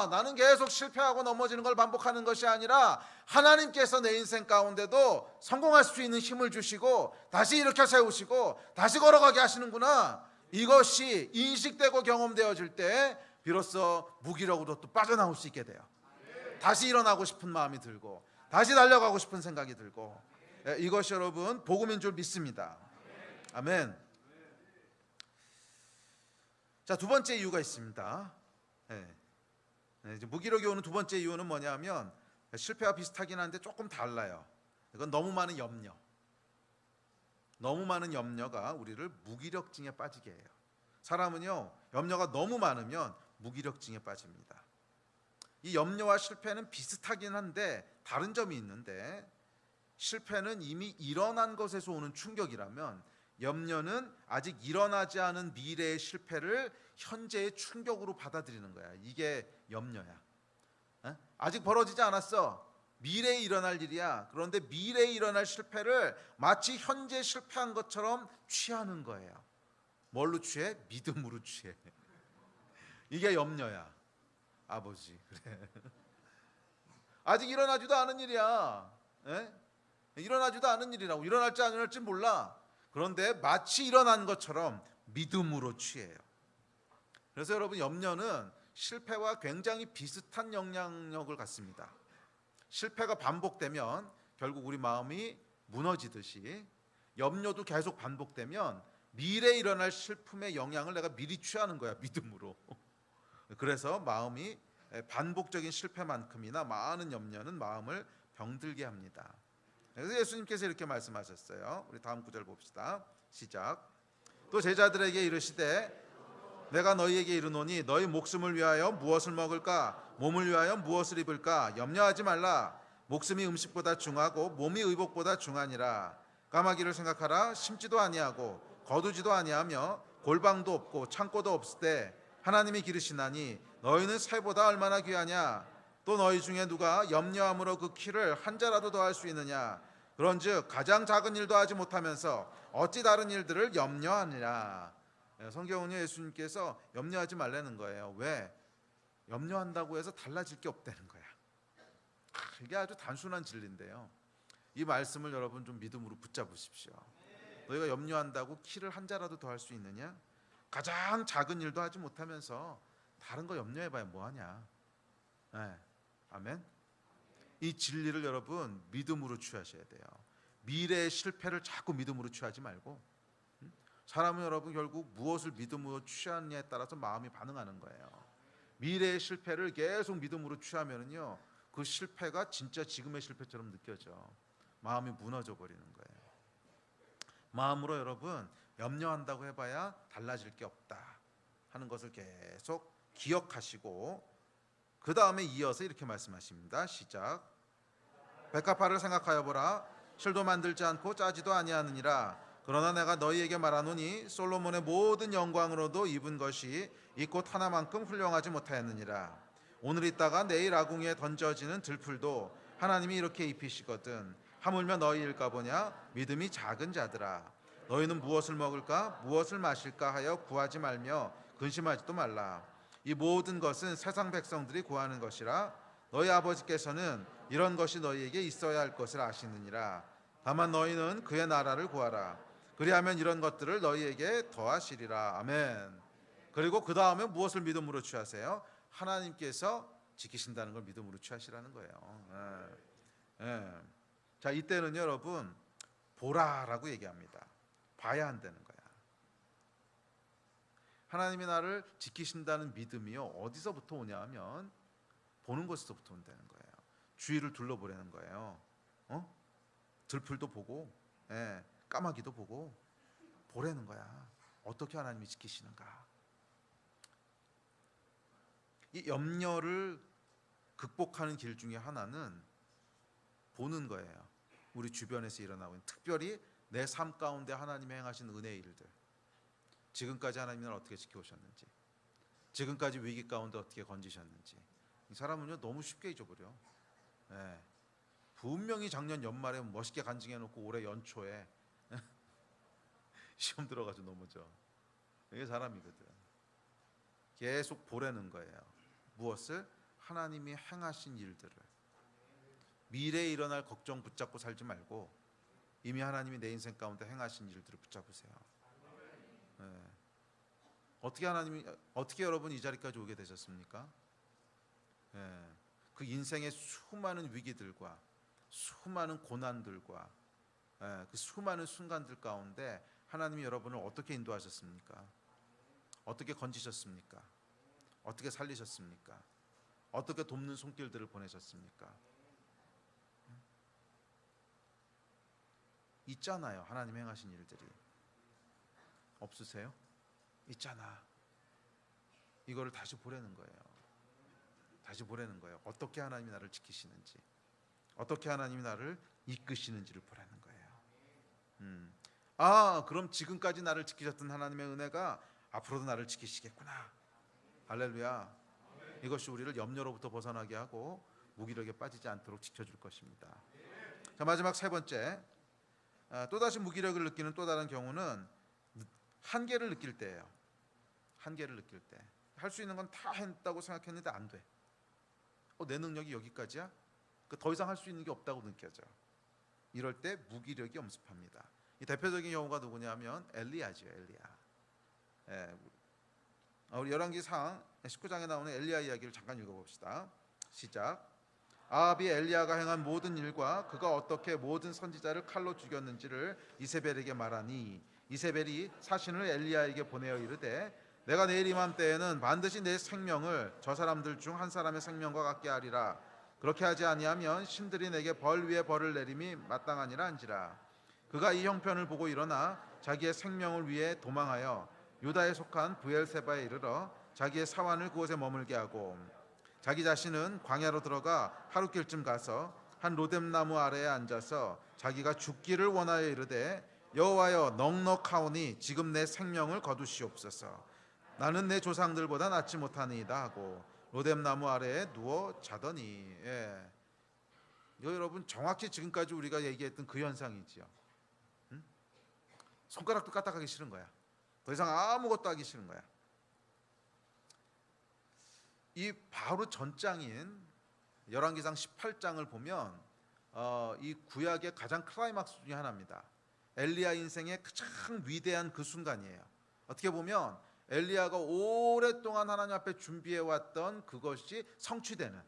Speaker 1: 나는 계속 실패하고 넘어지는 걸 반복하는 것이 아니라 하나님께서 내 인생 가운데도 성공할 수 있는 힘을 주시고 다시 일으켜 세우시고 다시 걸어가게 하시는구나, 이것이 인식되고 경험되어질 때 비로소 무기력으로 또 빠져나올 수 있게 돼요. 다시 일어나고 싶은 마음이 들고 다시 달려가고 싶은 생각이 들고, 이것이 여러분 복음인 줄 믿습니다. 아멘. 자, 두 번째 이유가 있습니다. 무기력이 오는 두 번째 이유는 뭐냐면 실패와 비슷하긴 한데 조금 달라요. 이건 너무 많은 염려. 너무 많은 염려가 우리를 무기력증에 빠지게 해요. 사람은요, 염려가 너무 많으면 무기력증에 빠집니다. 이 염려와 실패는 비슷하긴 한데 다른 점이 있는데, 실패는 이미 일어난 것에서 오는 충격이라면 염려는 아직 일어나지 않은 미래의 실패를 현재의 충격으로 받아들이는 거야. 이게 염려야. 아직 벌어지지 않았어. 미래에 일어날 일이야. 그런데 미래에 일어날 실패를 마치 현재 실패한 것처럼 취하는 거예요. 뭘로 취해? 믿음으로 취해. 이게 염려야. 아버지, 그래. 아직 일어나지도 않은 일이야. 일어나지도 않은 일이라고. 일어날지 안 일어날지 몰라. 그런데 마치 일어난 것처럼 믿음으로 취해요. 그래서 여러분, 염려는 실패와 굉장히 비슷한 영향력을 갖습니다. 실패가 반복되면 결국 우리 마음이 무너지듯이, 염려도 계속 반복되면 미래에 일어날 슬픔의 영향을 내가 미리 취하는 거야, 믿음으로. 그래서 마음이 반복적인 실패만큼이나 많은 염려는 마음을 병들게 합니다. 그래서 예수님께서 이렇게 말씀하셨어요. 우리 다음 구절 봅시다. 시작. 또 제자들에게 이르시되 내가 너희에게 이르노니 너희 목숨을 위하여 무엇을 먹을까, 몸을 위하여 무엇을 입을까 염려하지 말라. 목숨이 음식보다 중하고 몸이 의복보다 중하니라. 까마귀를 생각하라. 심지도 아니하고 거두지도 아니하며 골방도 없고 창고도 없을 때 하나님이 기르시나니 너희는 새보다 얼마나 귀하냐. 또 너희 중에 누가 염려함으로 그 키를 한 자라도 더할 수 있느냐. 그런즉 가장 작은 일도 하지 못하면서 어찌 다른 일들을 염려하느냐. 성경은 예수님께서 염려하지 말라는 거예요. 왜? 염려한다고 해서 달라질 게 없다는 거야. 이게 아주 단순한 진리인데요, 이 말씀을 여러분 좀 믿음으로 붙잡으십시오. 너희가 염려한다고 키를 한 자라도 더 할 수 있느냐? 가장 작은 일도 하지 못하면서 다른 거 염려해봐야 뭐하냐. 아멘. 이 진리를 여러분 믿음으로 취하셔야 돼요. 미래의 실패를 자꾸 믿음으로 취하지 말고, 사람은 여러분 결국 무엇을 믿음으로 취하느냐에 따라서 마음이 반응하는 거예요. 미래의 실패를 계속 믿음으로 취하면은요, 그 실패가 진짜 지금의 실패처럼 느껴져. 마음이 무너져 버리는 거예요. 마음으로 여러분 염려한다고 해봐야 달라질 게 없다 하는 것을 계속 기억하시고, 그 다음에 이어서 이렇게 말씀하십니다. 시작. 백합화를 생각하여 보라. 실도 만들지 않고 짜지도 아니하느니라. 그러나 내가 너희에게 말하노니 솔로몬의 모든 영광으로도 입은 것이 이 꽃 하나만큼 훌륭하지 못하였느니라. 오늘 있다가 내일 아궁이에 던져지는 들풀도 하나님이 이렇게 입히시거든. 하물며 너희일까 보냐. 믿음이 작은 자들아. 너희는 무엇을 먹을까 무엇을 마실까 하여 구하지 말며 근심하지도 말라. 이 모든 것은 세상 백성들이 구하는 것이라. 너희 아버지께서는 이런 것이 너희에게 있어야 할 것을 아시느니라. 다만 너희는 그의 나라를 구하라. 그리하면 이런 것들을 너희에게 더하시리라. 아멘. 그리고 그 다음에 무엇을 믿음으로 취하세요? 하나님께서 지키신다는 걸 믿음으로 취하시라는 거예요. 자, 이때는 여러분 보라라고 얘기합니다. 봐야 한다는 거야. 하나님이 나를 지키신다는 믿음이요, 어디서부터 오냐 하면 보는 것에서부터 온다는 거예요. 주위를 둘러보라는 거예요. 들풀도 보고, 까마귀도 보고 보라는 거야. 어떻게 하나님이 지키시는가. 이 염려를 극복하는 길 중에 하나는 보는 거예요. 우리 주변에서 일어나고 있는, 특별히 내 삶 가운데 하나님이 행하신 은혜의 일들, 지금까지 하나님이 나를 어떻게 지켜오셨는지, 지금까지 위기 가운데 어떻게 건지셨는지, 이 사람은요 너무 쉽게 잊어버려. 예. 분명히 작년 연말에 멋있게 간증해놓고 올해 연초에 시험 들어가지고 넘어져. 이게 사람이거든. 계속 보라는 거예요. 무엇을? 하나님이 행하신 일들을. 미래에 일어날 걱정 붙잡고 살지 말고 이미 하나님이 내 인생 가운데 행하신 일들을 붙잡으세요. 예. 어떻게 여러분 이 자리까지 오게 되셨습니까? 예. 그 인생의 수많은 위기들과 수많은 고난들과 그 수많은 순간들 가운데 하나님이 여러분을 어떻게 인도하셨습니까? 어떻게 건지셨습니까? 어떻게 살리셨습니까? 어떻게 돕는 손길들을 보내셨습니까? 있잖아요. 하나님 행하신 일들이. 없으세요? 있잖아. 이거를 다시 보라는 거예요. 다시 보라는 거예요. 어떻게 하나님이 나를 지키시는지, 어떻게 하나님이 나를 이끄시는지를 보라는 거예요. 그럼 지금까지 나를 지키셨던 하나님의 은혜가 앞으로도 나를 지키시겠구나. 할렐루야. 이것이 우리를 염려로부터 벗어나게 하고 무기력에 빠지지 않도록 지켜줄 것입니다. 자, 마지막 세 번째, 또다시 무기력을 느끼는 또 다른 경우는 한계를 느낄 때예요. 한계를 느낄 때. 할 수 있는 건 다 했다고 생각했는데 안 돼. 내 능력이 여기까지야? 더 이상 할 수 있는 게 없다고 느껴져. 이럴 때 무기력이 엄습합니다. 이 대표적인 경우가 누구냐면 엘리야죠. 엘리야. 우리 열왕기상 19장에 나오는 엘리야 이야기를 잠깐 읽어봅시다. 시작. 아합이 엘리야가 행한 모든 일과 그가 어떻게 모든 선지자를 칼로 죽였는지를 이세벨에게 말하니 이세벨이 사신을 엘리야에게 보내어 이르되 내가 내일 이맘때에는 반드시 내 생명을 저 사람들 중 한 사람의 생명과 같게 하리라. 그렇게 하지 아니하면 신들이 내게 벌 위에 벌을 내림이 마땅하니라 한지라. 그가 이 형편을 보고 일어나 자기의 생명을 위해 도망하여 유다에 속한 브엘세바에 이르러 자기의 사환을 그곳에 머물게 하고 자기 자신은 광야로 들어가 하루길쯤 가서 한 로뎀나무 아래에 앉아서 자기가 죽기를 원하여 이르되 여호와여 넉넉하오니 지금 내 생명을 거두시옵소서. 나는 내 조상들보다 낫지 못하니이다 하고 로뎀나무 아래에 누워 자더니. 이거 여러분 정확히 지금까지 우리가 얘기했던 그 현상이지요. 손가락도 까딱하기 싫은 거야. 더 이상 아무것도 하기 싫은 거야. 이 바로 전장인 열왕기상 18장을 보면 이 구약의 가장 클라이막스 중에 하나입니다. 엘리야 인생의 가장 위대한 그 순간이에요. 어떻게 보면 엘리야가 오랫동안 하나님 앞에 준비해왔던 그것이 성취되는,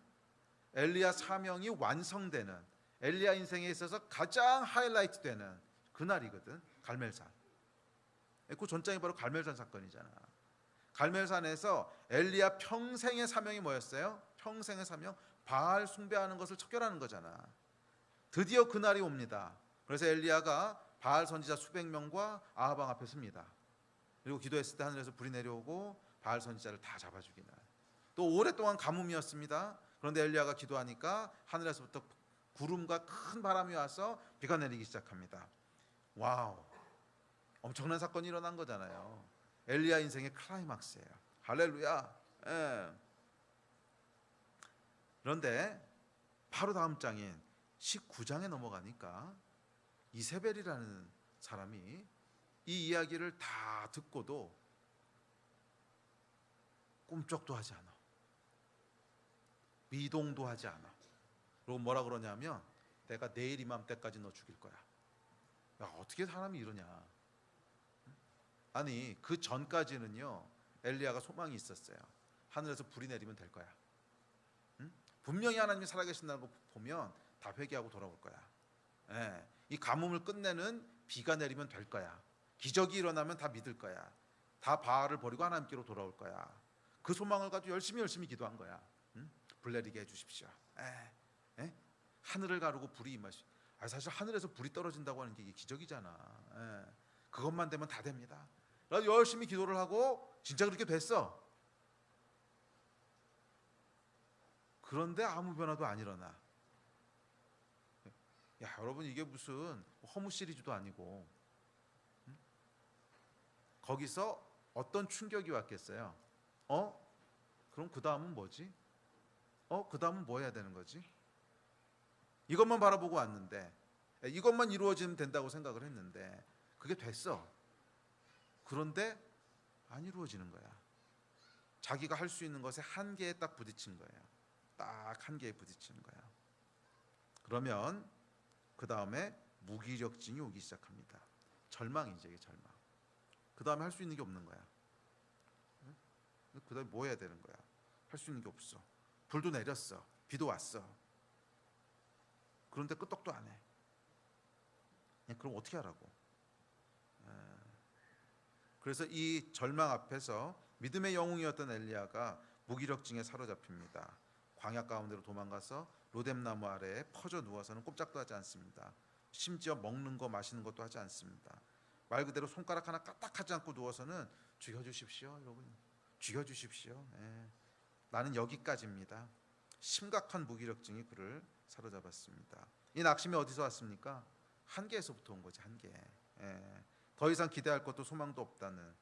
Speaker 1: 엘리야 사명이 완성되는, 엘리야 인생에 있어서 가장 하이라이트 되는 그날이거든. 갈멜산. 그 전장이 바로 갈멜산 사건이잖아. 갈멜산에서 엘리야 평생의 사명이 뭐였어요? 평생의 사명, 바알 숭배하는 것을 척결하는 거잖아. 드디어 그날이 옵니다. 그래서 엘리야가 바알 선지자 수백 명과 아합 왕 앞에 섭니다. 그리고 기도했을 때 하늘에서 불이 내려오고 바알 선지자를 다 잡아 죽이는. 또 오랫동안 가뭄이었습니다. 그런데 엘리야가 기도하니까 하늘에서부터 구름과 큰 바람이 와서 비가 내리기 시작합니다. 와우, 엄청난 사건이 일어난 거잖아요. 엘리야 인생의 클라이막스예요. 할렐루야. 그런데 바로 다음 장인 19장에 넘어가니까 이세벨이라는 사람이 이 이야기를 다 듣고도 꿈쩍도 하지 않아. 미동도 하지 않아. 그리고 뭐라 그러냐면 내가 내일 이맘때까지 너 죽일 거야. 야, 어떻게 사람이 이러냐. 아니 그 전까지는요 엘리야가 소망이 있었어요. 하늘에서 불이 내리면 될 거야. 분명히 하나님이 살아계신다는 거 보면 다 회개하고 돌아올 거야. 이 가뭄을 끝내는 비가 내리면 될 거야. 기적이 일어나면 다 믿을 거야. 다 바알을 버리고 하나님께로 돌아올 거야. 그 소망을 가지고 열심히 기도한 거야. 불 내리게 해주십시오. 하늘을 가르고 불이 임하시. 사실 하늘에서 불이 떨어진다고 하는 게 이게 기적이잖아. 그것만 되면 다 됩니다. 그래서 열심히 기도를 하고 진짜 그렇게 됐어. 그런데 아무 변화도 안 일어나. 야, 여러분 이게 무슨 허무 시리즈도 아니고 거기서 어떤 충격이 왔겠어요? 그럼 그 다음은 뭐지? 그 다음은 뭐 해야 되는 거지? 이것만 바라보고 왔는데, 이것만 이루어지면 된다고 생각을 했는데 그게 됐어. 그런데 안 이루어지는 거야. 자기가 할 수 있는 것에 한계에 딱 부딪힌 거예요. 딱 한계에 부딪히는 거야. 그러면 그 다음에 무기력증이 오기 시작합니다. 절망이죠, 이게 절망. 그 다음에 할 수 있는 게 없는 거야. 그 다음에 뭐 해야 되는 거야? 할 수 있는 게 없어. 불도 내렸어. 비도 왔어. 그런데 끄떡도 안 해. 그럼 어떻게 하라고? 그래서 이 절망 앞에서 믿음의 영웅이었던 엘리야가 무기력증에 사로잡힙니다. 광야 가운데로 도망가서 로뎀나무 아래에 퍼져 누워서는 꼼짝도 하지 않습니다. 심지어 먹는 거 마시는 것도 하지 않습니다. 말 그대로 손가락 하나 까딱하지 않고 누워서는 죽여주십시오, 여러분. 죽여주십시오. 나는 여기까지입니다. 심각한 무기력증이 그를 사로잡았습니다. 이 낙심이 어디서 왔습니까? 한계에서부터 온 거지, 한계. 더 이상 기대할 것도 소망도 없다는,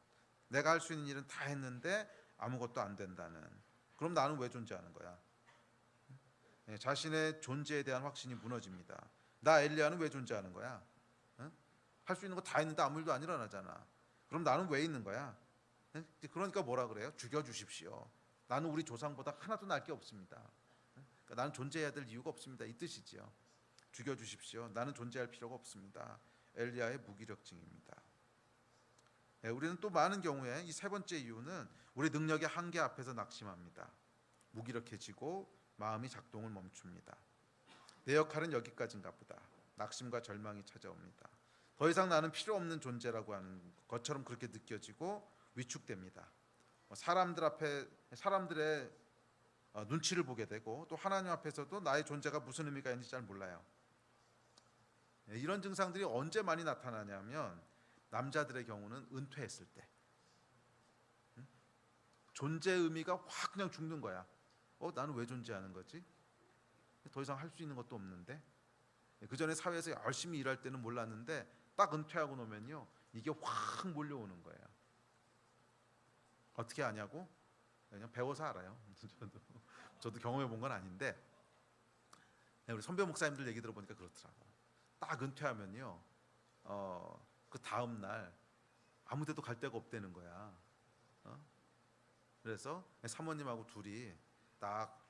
Speaker 1: 내가 할 수 있는 일은 다 했는데 아무것도 안 된다는. 그럼 나는 왜 존재하는 거야? 자신의 존재에 대한 확신이 무너집니다. 나 엘리야는 왜 존재하는 거야? 할 수 있는 거 다 했는데 아무 일도 안 일어나잖아. 그럼 나는 왜 있는 거야? 그러니까 뭐라 그래요? 죽여주십시오. 나는 우리 조상보다 하나도 날 게 없습니다. 그러니까 나는 존재해야 될 이유가 없습니다, 이 뜻이지요. 죽여주십시오. 나는 존재할 필요가 없습니다. 엘리야의 무기력증입니다. 우리는 또 많은 경우에 이 세 번째 이유는 우리 능력의 한계 앞에서 낙심합니다. 무기력해지고 마음이 작동을 멈춥니다. 내 역할은 여기까지인가 보다. 낙심과 절망이 찾아옵니다. 더 이상 나는 필요 없는 존재라고 하는 것처럼 그렇게 느껴지고 위축됩니다. 사람들의 눈치를 보게 되고 또 하나님 앞에서도 나의 존재가 무슨 의미가 있는지 잘 몰라요. 이런 증상들이 언제 많이 나타나냐면 남자들의 경우는 은퇴했을 때 존재의 의미가 확 그냥 죽는 거야. 나는 왜 존재하는 거지? 더 이상 할 수 있는 것도 없는데. 그 전에 사회에서 열심히 일할 때는 몰랐는데 딱 은퇴하고 나면요 이게 확 몰려오는 거예요. 어떻게 아냐고? 그냥 배워서 알아요. 저도 경험해 본 건 아닌데 우리 선배 목사님들 얘기 들어보니까 그렇더라고. 딱 은퇴하면요 그 다음 날 아무 데도 갈 데가 없다는 거야. 그래서 사모님하고 둘이 딱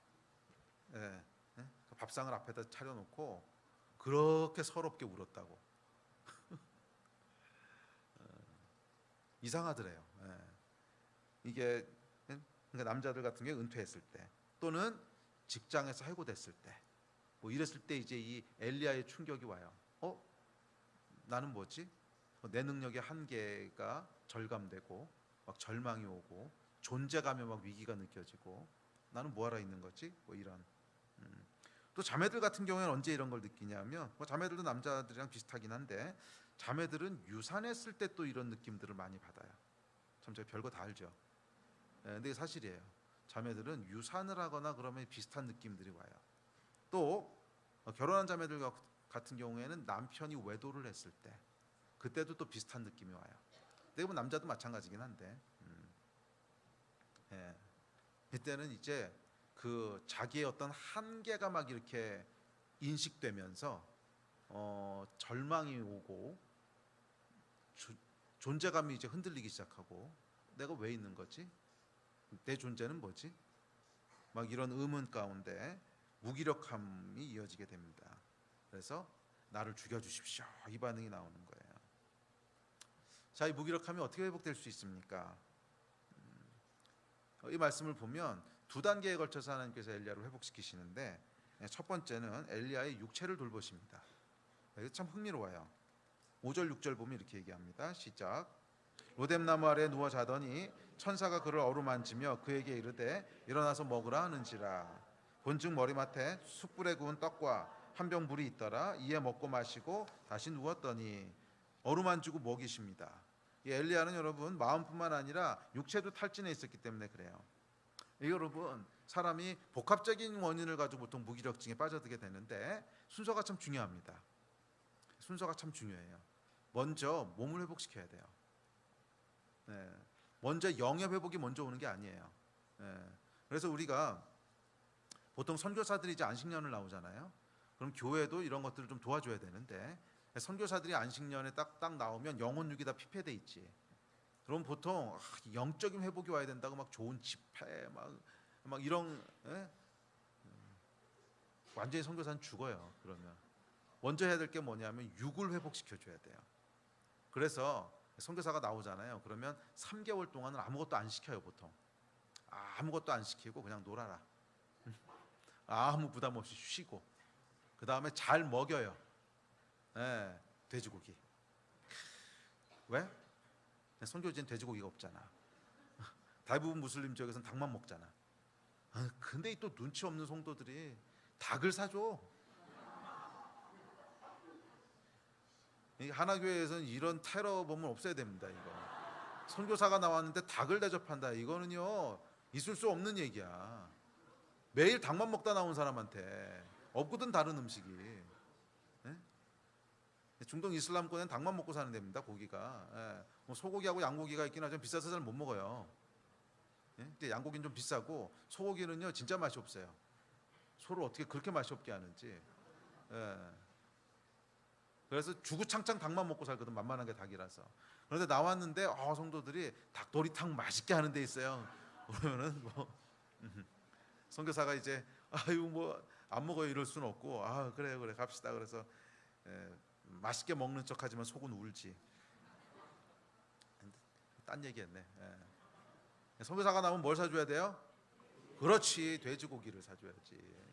Speaker 1: 밥상을 앞에다 차려놓고 그렇게 서럽게 울었다고. 이상하더래요. 이게 그러니까 남자들 같은 경우 은퇴했을 때 또는 직장에서 해고됐을 때 뭐 이랬을 때 이제 이 엘리야의 충격이 와요. 나는 뭐지? 내 능력의 한계가 절감되고 막 절망이 오고 존재감에 막 위기가 느껴지고 나는 뭐하러 있는 거지? 뭐 이런. 또 자매들 같은 경우에는 언제 이런 걸 느끼냐면 뭐 자매들도 남자들이랑 비슷하긴 한데 자매들은 유산했을 때 또 이런 느낌들을 많이 받아요. 참 제가 별거 다 알죠. 근데 이게 사실이에요. 자매들은 유산을 하거나 그러면 비슷한 느낌들이 와요. 또 결혼한 자매들 같은 경우에는 남편이 외도를 했을 때 그때도 또 비슷한 느낌이 와요. 대부분 남자도 마찬가지긴 한데 이때는 이제 그 자기의 어떤 한계가 막 이렇게 인식되면서 절망이 오고 존재감이 이제 흔들리기 시작하고 내가 왜 있는 거지? 내 존재는 뭐지? 막 이런 의문 가운데 무기력함이 이어지게 됩니다. 그래서 나를 죽여주십시오, 이 반응이 나오는 거예요. 자, 이 무기력함이 어떻게 회복될 수 있습니까? 이 말씀을 보면 두 단계에 걸쳐서 하나님께서 엘리야를 회복시키시는데 첫 번째는 엘리야의 육체를 돌보십니다. 이거 참 흥미로워요. 5절 6절 보면 이렇게 얘기합니다. 시작. 로뎀나무 아래 누워 자더니 천사가 그를 어루만지며 그에게 이르되 일어나서 먹으라 하는지라. 본즉 머리맡에 숯불에 구운 떡과 한 병 물이 있더라. 이에 먹고 마시고 다시 누웠더니 어루만지고 먹이십니다. 이 엘리야는 여러분 마음뿐만 아니라 육체도 탈진해 있었기 때문에 그래요. 여러분 사람이 복합적인 원인을 가지고 보통 무기력증에 빠져들게 되는데 순서가 참 중요합니다. 순서가 참 중요해요. 먼저 몸을 회복시켜야 돼요. 네. 먼저 영역 회복이 먼저 오는 게 아니에요. 네. 그래서 우리가 보통 선교사들이 이제 안식년을 나오잖아요. 그럼 교회도 이런 것들을 좀 도와줘야 되는데, 선교사들이 안식년에 딱 나오면 영혼 육이 다 피폐돼 있지. 그럼 보통 영적인 회복이 와야 된다고 막 좋은 집회 막 이런, 예? 완전히 선교사는 죽어요. 그러면 먼저 해야 될 게 뭐냐면 육을 회복시켜 줘야 돼요. 그래서 선교사가 나오잖아요. 그러면 3개월 동안은 아무것도 안 시켜요. 보통 아무것도 안 시키고 그냥 놀아라. 아무 부담 없이 쉬고, 그 다음에 잘 먹여요. 예, 돼지고기. 왜? 선교지엔 돼지고기가 없잖아. 대부분 무슬림 지역에서는 닭만 먹잖아. 근데 또 눈치 없는 성도들이 닭을 사줘. 이 하나교회에서는 이런 테러 범을 없애야 됩니다. 이거 선교사가 나왔는데 닭을 대접한다. 이거는요 있을 수 없는 얘기야. 매일 닭만 먹다 나온 사람한테 없거든 다른 음식이. 예? 중동 이슬람권은 닭만 먹고 사는 데입니다. 고기가. 예. 뭐 소고기하고 양고기가 있긴 하지만 비싸서 잘 못 먹어요. 예? 이제 양고기는 좀 비싸고 소고기는요 진짜 맛이 없어요. 소를 어떻게 그렇게 맛이 없게 하는지. 예. 그래서 주구창창 닭만 먹고 살거든. 만만한 게 닭이라서. 그런데 나왔는데 성도들이 닭도리탕 맛있게 하는 데 있어요. 그러면은 뭐 선교사가 이제 아유 뭐 안 먹어요 이럴 수는 없고, 그래 갑시다. 그래서 맛있게 먹는 척하지만 속은 울지. 딴 얘기했네. 선교사가 나오면 뭘 사줘야 돼요? 그렇지, 돼지고기를 사줘야지.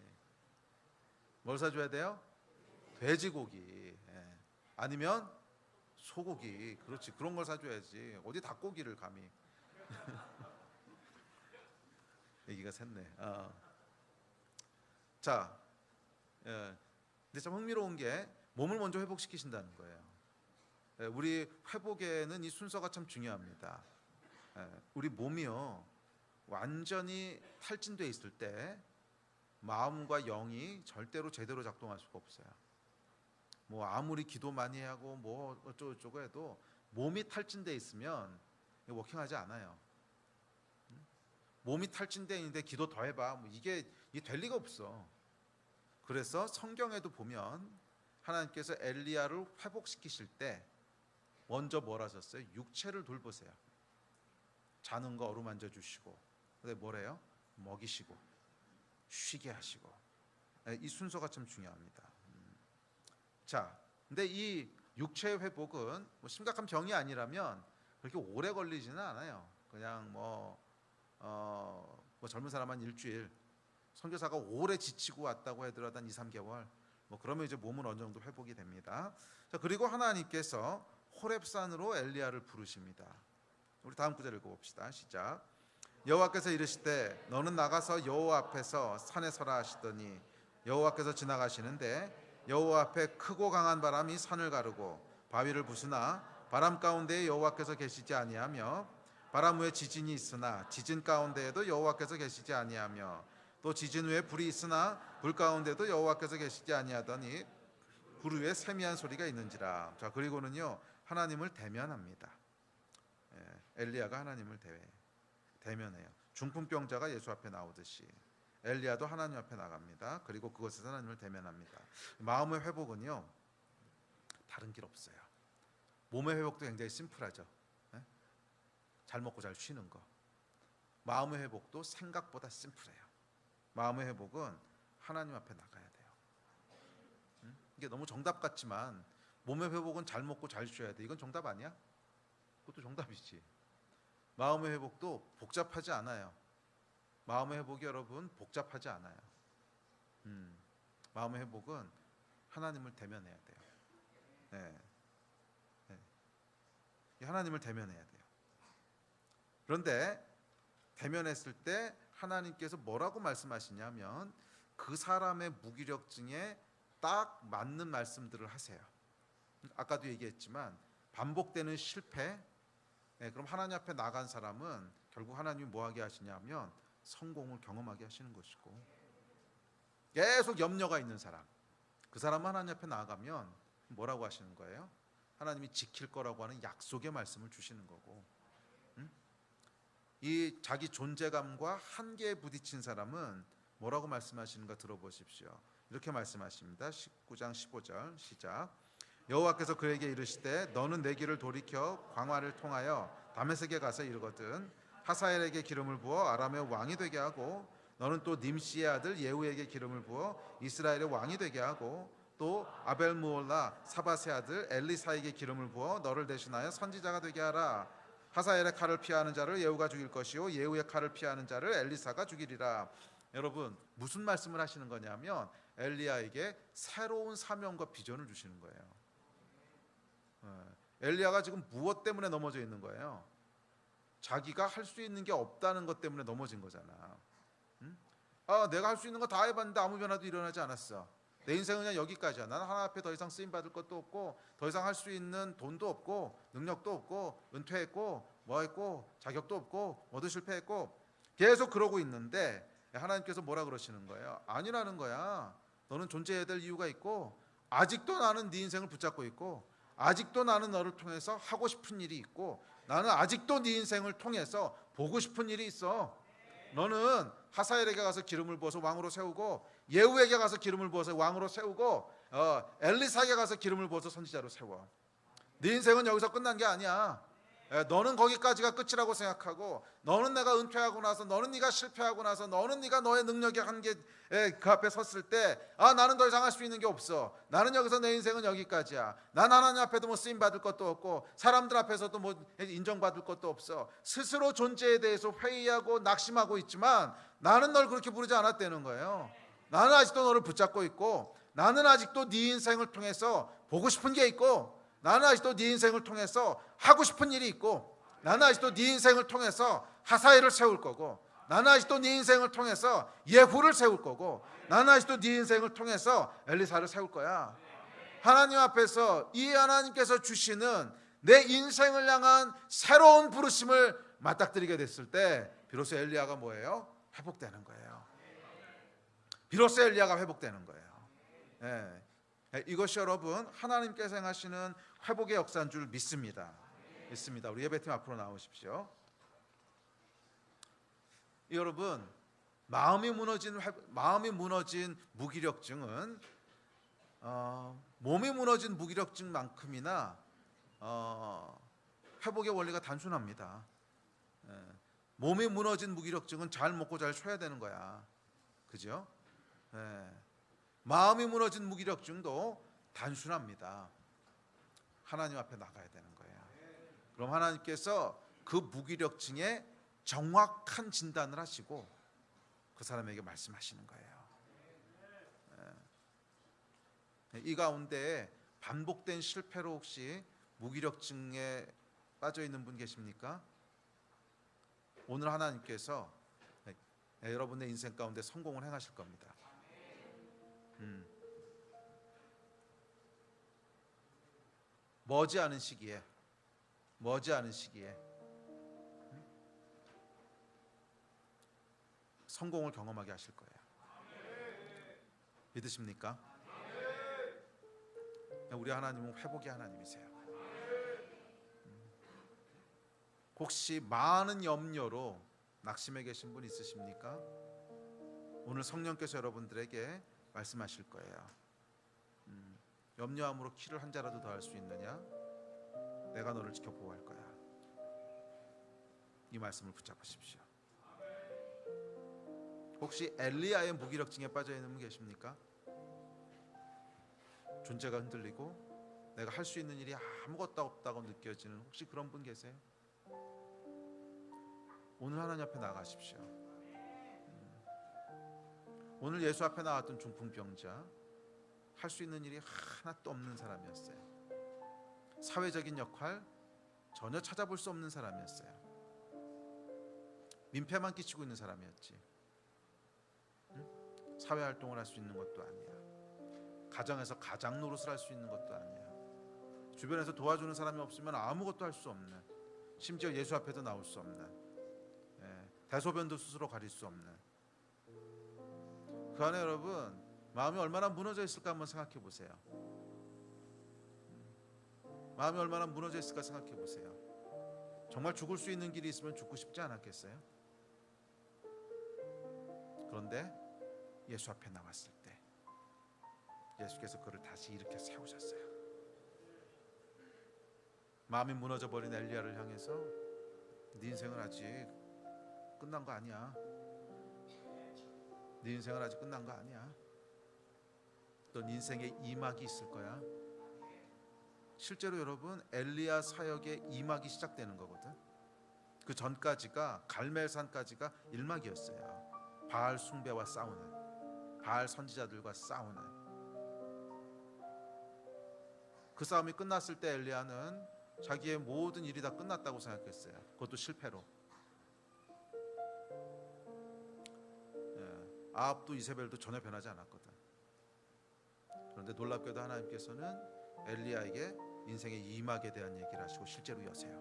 Speaker 1: 뭘 사줘야 돼요? 돼지고기. 아니면 소고기. 그렇지, 그런 걸 사줘야지. 어디 닭고기를 감히. 얘기가 샜네. 자, 근데 참 흥미로운 게 몸을 먼저 회복시키신다는 거예요. 우리 회복에는 이 순서가 참 중요합니다. 우리 몸이요 완전히 탈진돼 있을 때 마음과 영이 절대로 제대로 작동할 수가 없어요. 뭐 아무리 기도 많이 하고 뭐 어쩌고 해도 몸이 탈진돼 있으면 워킹하지 않아요. 몸이 탈진돼 있는데 기도 더 해봐, 뭐 이게 될 리가 없어. 그래서 성경에도 보면 하나님께서 엘리야를 회복시키실 때 먼저 뭘 하셨어요? 육체를 돌보세요. 자는 거 어루만져 주시고, 근데 뭐래요? 먹이시고 쉬게 하시고. 이 순서가 참 중요합니다. 자, 근데 이 육체의 회복은 뭐 심각한 병이 아니라면 그렇게 오래 걸리지는 않아요. 그냥 뭐 젊은 사람 한 일주일, 선교사가 오래 지치고 왔다고 하더라도 한 2, 3개월, 뭐 그러면 이제 몸은 어느 정도 회복이 됩니다. 자, 그리고 하나님께서 호렙산으로 엘리야를 부르십니다. 우리 다음 구절 읽어봅시다. 시작. 여호와께서 이르시되 너는 나가서 여호와 앞에서 산에 서라 하시더니 여호와께서 지나가시는데 여호와 앞에 크고 강한 바람이 산을 가르고 바위를 부수나 바람 가운데에 여호와께서 계시지 아니하며 바람 후에 지진이 있으나 지진 가운데에도 여호와께서 계시지 아니하며 또 지진 후에 불이 있으나 불 가운데도 여호와께서 계시지 아니하더니 불 위에 세미한 소리가 있는지라. 자, 그리고는요 하나님을 대면합니다. 엘리야가 하나님을 대면해요. 중풍병자가 예수 앞에 나오듯이 엘리야도 하나님 앞에 나갑니다. 그리고 그것에서 하나님을 대면합니다. 마음의 회복은요 다른 길 없어요. 몸의 회복도 굉장히 심플하죠. 잘 먹고 잘 쉬는 거. 마음의 회복도 생각보다 심플해요. 마음의 회복은 하나님 앞에 나가야 돼요. 이게 너무 정답 같지만 몸의 회복은 잘 먹고 잘 쉬어야 돼. 이건 정답 아니야? 그것도 정답이지. 마음의 회복도 복잡하지 않아요. 마음의 회복이 여러분 복잡하지 않아요. 마음의 회복은 하나님을 대면해야 돼요. 하나님을 대면해야 돼요. 그런데 대면했을 때 하나님께서 뭐라고 말씀하시냐면 그 사람의 무기력증에 딱 맞는 말씀들을 하세요. 아까도 얘기했지만 반복되는 실패. 그럼 하나님 앞에 나간 사람은 결국 하나님이 뭐하게 하시냐면 성공을 경험하게 하시는 것이고, 계속 염려가 있는 사람, 그 사람은 하나님 앞에 나아가면 뭐라고 하시는 거예요? 하나님이 지킬 거라고 하는 약속의 말씀을 주시는 거고, 이 자기 존재감과 한계에 부딪힌 사람은 뭐라고 말씀하시는가 들어보십시오. 이렇게 말씀하십니다. 19장 15절 시작. 여호와께서 그에게 이르시되 너는 내 길을 돌이켜 광화를 통하여 다메섹에 가서 이르거든 하사엘에게 기름을 부어 아람의 왕이 되게 하고 너는 또 님시의 아들 예후에게 기름을 부어 이스라엘의 왕이 되게 하고 또 아벨무올라 사밧의 아들 엘리사에게 기름을 부어 너를 대신하여 선지자가 되게 하라. 하사엘의 칼을 피하는 자를 예후가 죽일 것이요 예후의 칼을 피하는 자를 엘리사가 죽이리라. 여러분 무슨 말씀을 하시는 거냐면 엘리야에게 새로운 사명과 비전을 주시는 거예요. 엘리야가 지금 무엇 때문에 넘어져 있는 거예요? 자기가 할 수 있는 게 없다는 것 때문에 넘어진 거잖아. 내가 할 수 있는 거 다 해봤는데 아무 변화도 일어나지 않았어. 내 인생은 그냥 여기까지야. 나는 하나님 앞에 더 이상 쓰임 받을 것도 없고 더 이상 할 수 있는 돈도 없고 능력도 없고 은퇴했고 뭐했고 자격도 없고 모두 실패했고 계속 그러고 있는데 하나님께서 뭐라 그러시는 거예요? 아니라는 거야. 너는 존재해야 될 이유가 있고 아직도 나는 네 인생을 붙잡고 있고 아직도 나는 너를 통해서 하고 싶은 일이 있고 나는 아직도 네 인생을 통해서 보고 싶은 일이 있어. 너는 하사엘에게 가서 기름을 부어서 왕으로 세우고 예후에게 가서 기름을 부어서 왕으로 세우고 엘리사에게 가서 기름을 부어서 선지자로 세워. 네 인생은 여기서 끝난 게 아니야. 너는 거기까지가 끝이라고 생각하고 너는 내가 은퇴하고 나서 너는 네가 실패하고 나서 너는 네가 너의 능력의 한계 그 앞에 섰을 때 나는 더 이상 할 수 있는 게 없어. 나는 여기서 내 인생은 여기까지야. 난 하나님 앞에도 뭐 쓰임 받을 것도 없고 사람들 앞에서도 뭐 인정받을 것도 없어. 스스로 존재에 대해서 회의하고 낙심하고 있지만 나는 널 그렇게 부르지 않았다는 거예요. 나는 아직도 너를 붙잡고 있고 나는 아직도 네 인생을 통해서 보고 싶은 게 있고 나는 아직도 네 인생을 통해서 하고 싶은 일이 있고 나는 아직도 네 인생을 통해서 하사엘을 세울 거고 나는 아직도 네 인생을 통해서 예후를 세울 거고 나는 아직도 네 인생을 통해서 엘리사를 세울 거야. 하나님 앞에서 이 하나님께서 주시는 내 인생을 향한 새로운 부르심을 맞닥뜨리게 됐을 때 비로소 엘리야가 뭐예요? 회복되는 거예요. 비로소 엘리야가 회복되는 거예요. 이것이 여러분 하나님께서 행하시는 회복의 역사인 줄 믿습니다. 우리 예배팀 앞으로 나오십시오. 여러분 마음이 무너진 무기력증은 몸이 무너진 무기력증만큼이나 회복의 원리가 단순합니다. 몸이 무너진 무기력증은 잘 먹고 잘 쉬어야 되는 거야. 그죠? 마음이 무너진 무기력증도 단순합니다. 하나님 앞에 나가야 되는 거예요. 그럼 하나님께서 그 무기력증에 정확한 진단을 하시고 그 사람에게 말씀하시는 거예요. 이 가운데 반복된 실패로 혹시 무기력증에 빠져 있는 분 계십니까? 오늘 하나님께서 여러분의 인생 가운데 성공을 행하실 겁니다. 머지않은 시기에 성공을 경험하게 하실 거예요. 믿으십니까? 우리 하나님은 회복의 하나님이세요. 혹시 많은 염려로 낙심해 계신 분 있으십니까? 오늘 성령께서 여러분들에게 말씀하실 거예요. 염려함으로 키를 한 자라도 더 할 수 있느냐? 내가 너를 지켜 보호할 거야. 이 말씀을 붙잡으십시오. 혹시 엘리야의 무기력증에 빠져 있는 분 계십니까? 존재가 흔들리고 내가 할 수 있는 일이 아무것도 없다고 느껴지는 혹시 그런 분 계세요? 오늘 하나님 앞에 나가십시오. 오늘 예수 앞에 나왔던 중풍병자, 할 수 있는 일이 하나도 없는 사람이었어요. 사회적인 역할 전혀 찾아볼 수 없는 사람이었어요. 민폐만 끼치고 있는 사람이었지. 사회활동을 할 수 있는 것도 아니야. 가정에서 가장 노릇을 할 수 있는 것도 아니야. 주변에서 도와주는 사람이 없으면 아무것도 할 수 없는, 심지어 예수 앞에도 나올 수 없는, 대소변도 스스로 가릴 수 없는, 그 안에 여러분 마음이 얼마나 무너져 있을까 한번 생각해 보세요. 마음이 얼마나 무너져 있을까 생각해 보세요. 정말 죽을 수 있는 길이 있으면 죽고 싶지 않았겠어요? 그런데 예수 앞에 나왔을 때 예수께서 그를 다시 일으켜 세우셨어요. 마음이 무너져 버린 엘리야를 향해서 네 인생은 아직 끝난 거 아니야. 네 인생은 아직 끝난 거 아니야. 또 네 인생에 이막이 있을 거야. 실제로 여러분, 엘리야 사역의 이막이 시작되는 거거든. 그 전까지가 갈멜산까지가 1막이었어요. 바알 숭배와 싸우는, 바알 선지자들과 싸우는. 그 싸움이 끝났을 때 엘리야는 자기의 모든 일이 다 끝났다고 생각했어요. 그것도 실패로. 아합도 이세벨도 전혀 변하지 않았거든. 그런데 놀랍게도 하나님께서는 엘리야에게 인생의 이막에 대한 얘기를 하시고 실제로 여세요.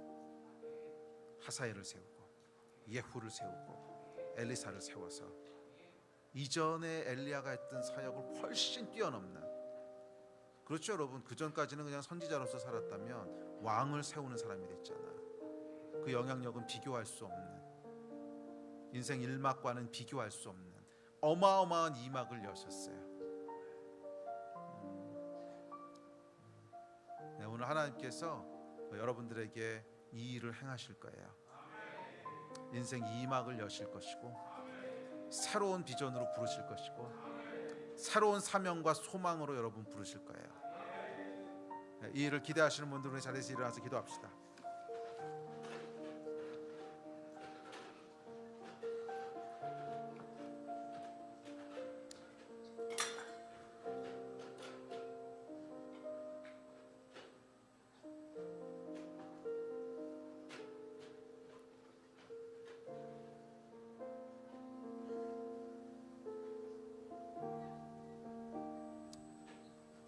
Speaker 1: 하사엘을 세우고 예후를 세우고 엘리사를 세워서 이전에 엘리야가 했던 사역을 훨씬 뛰어넘는, 그렇죠 여러분, 그 전까지는 그냥 선지자로서 살았다면 왕을 세우는 사람이 됐잖아. 그 영향력은 비교할 수 없는, 인생 1막과는 비교할 수 없는 어마어마한 이막을 여셨어요. 네, 오늘 하나님께서 여러분들에게 이 일을 행하실 거예요. 인생 2막을 여실 것이고 새로운 비전으로 부르실 것이고 새로운 사명과 소망으로 여러분 부르실 거예요. 네, 이 일을 기대하시는 분들은 자리에서 일어나서 기도합시다.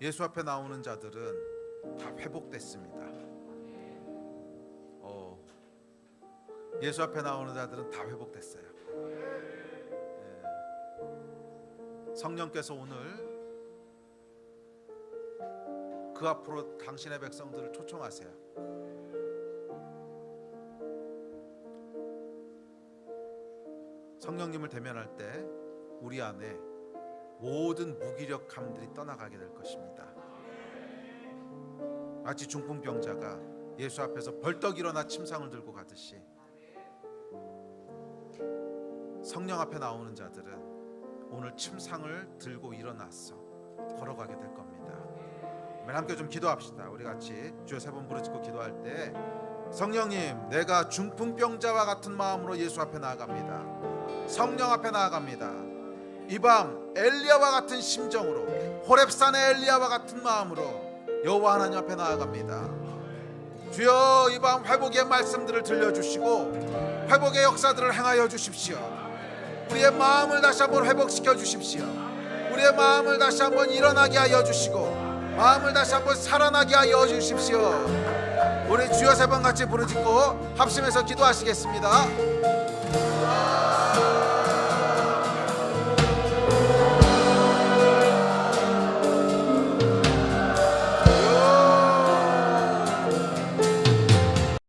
Speaker 1: 예수 앞에 나오는 자들은 다 회복됐습니다. 예수 앞에 나오는 자들은 다 회복됐어요. 성령께서 오늘 그 앞으로 당신의 백성들을 초청하세요. 성령님을 대면할 때 우리 안에 모든 무기력함들이 떠나가게 될 것입니다. 마치 중풍병자가 예수 앞에서 벌떡 일어나 침상을 들고 가듯이 성령 앞에 나오는 자들은 오늘 침상을 들고 일어나서 걸어가게 될 겁니다. 함께 좀 기도합시다. 우리 같이 주여 세 번 부르짖고 기도할 때, 성령님, 내가 중풍병자와 같은 마음으로 예수 앞에 나아갑니다. 성령 앞에 나아갑니다. 이 밤 엘리야와 같은 심정으로, 호렙산의 엘리야와 같은 마음으로 여호와 하나님 앞에 나아갑니다. 주여, 이 밤 회복의 말씀들을 들려주시고 회복의 역사들을 행하여 주십시오. 우리의 마음을 다시 한번 회복시켜 주십시오. 우리의 마음을 다시 한번 일어나게 하여 주시고 마음을 다시 한번 살아나게 하여 주십시오. 우리 주여 세 번 같이 부르짖고 합심해서 기도하시겠습니다.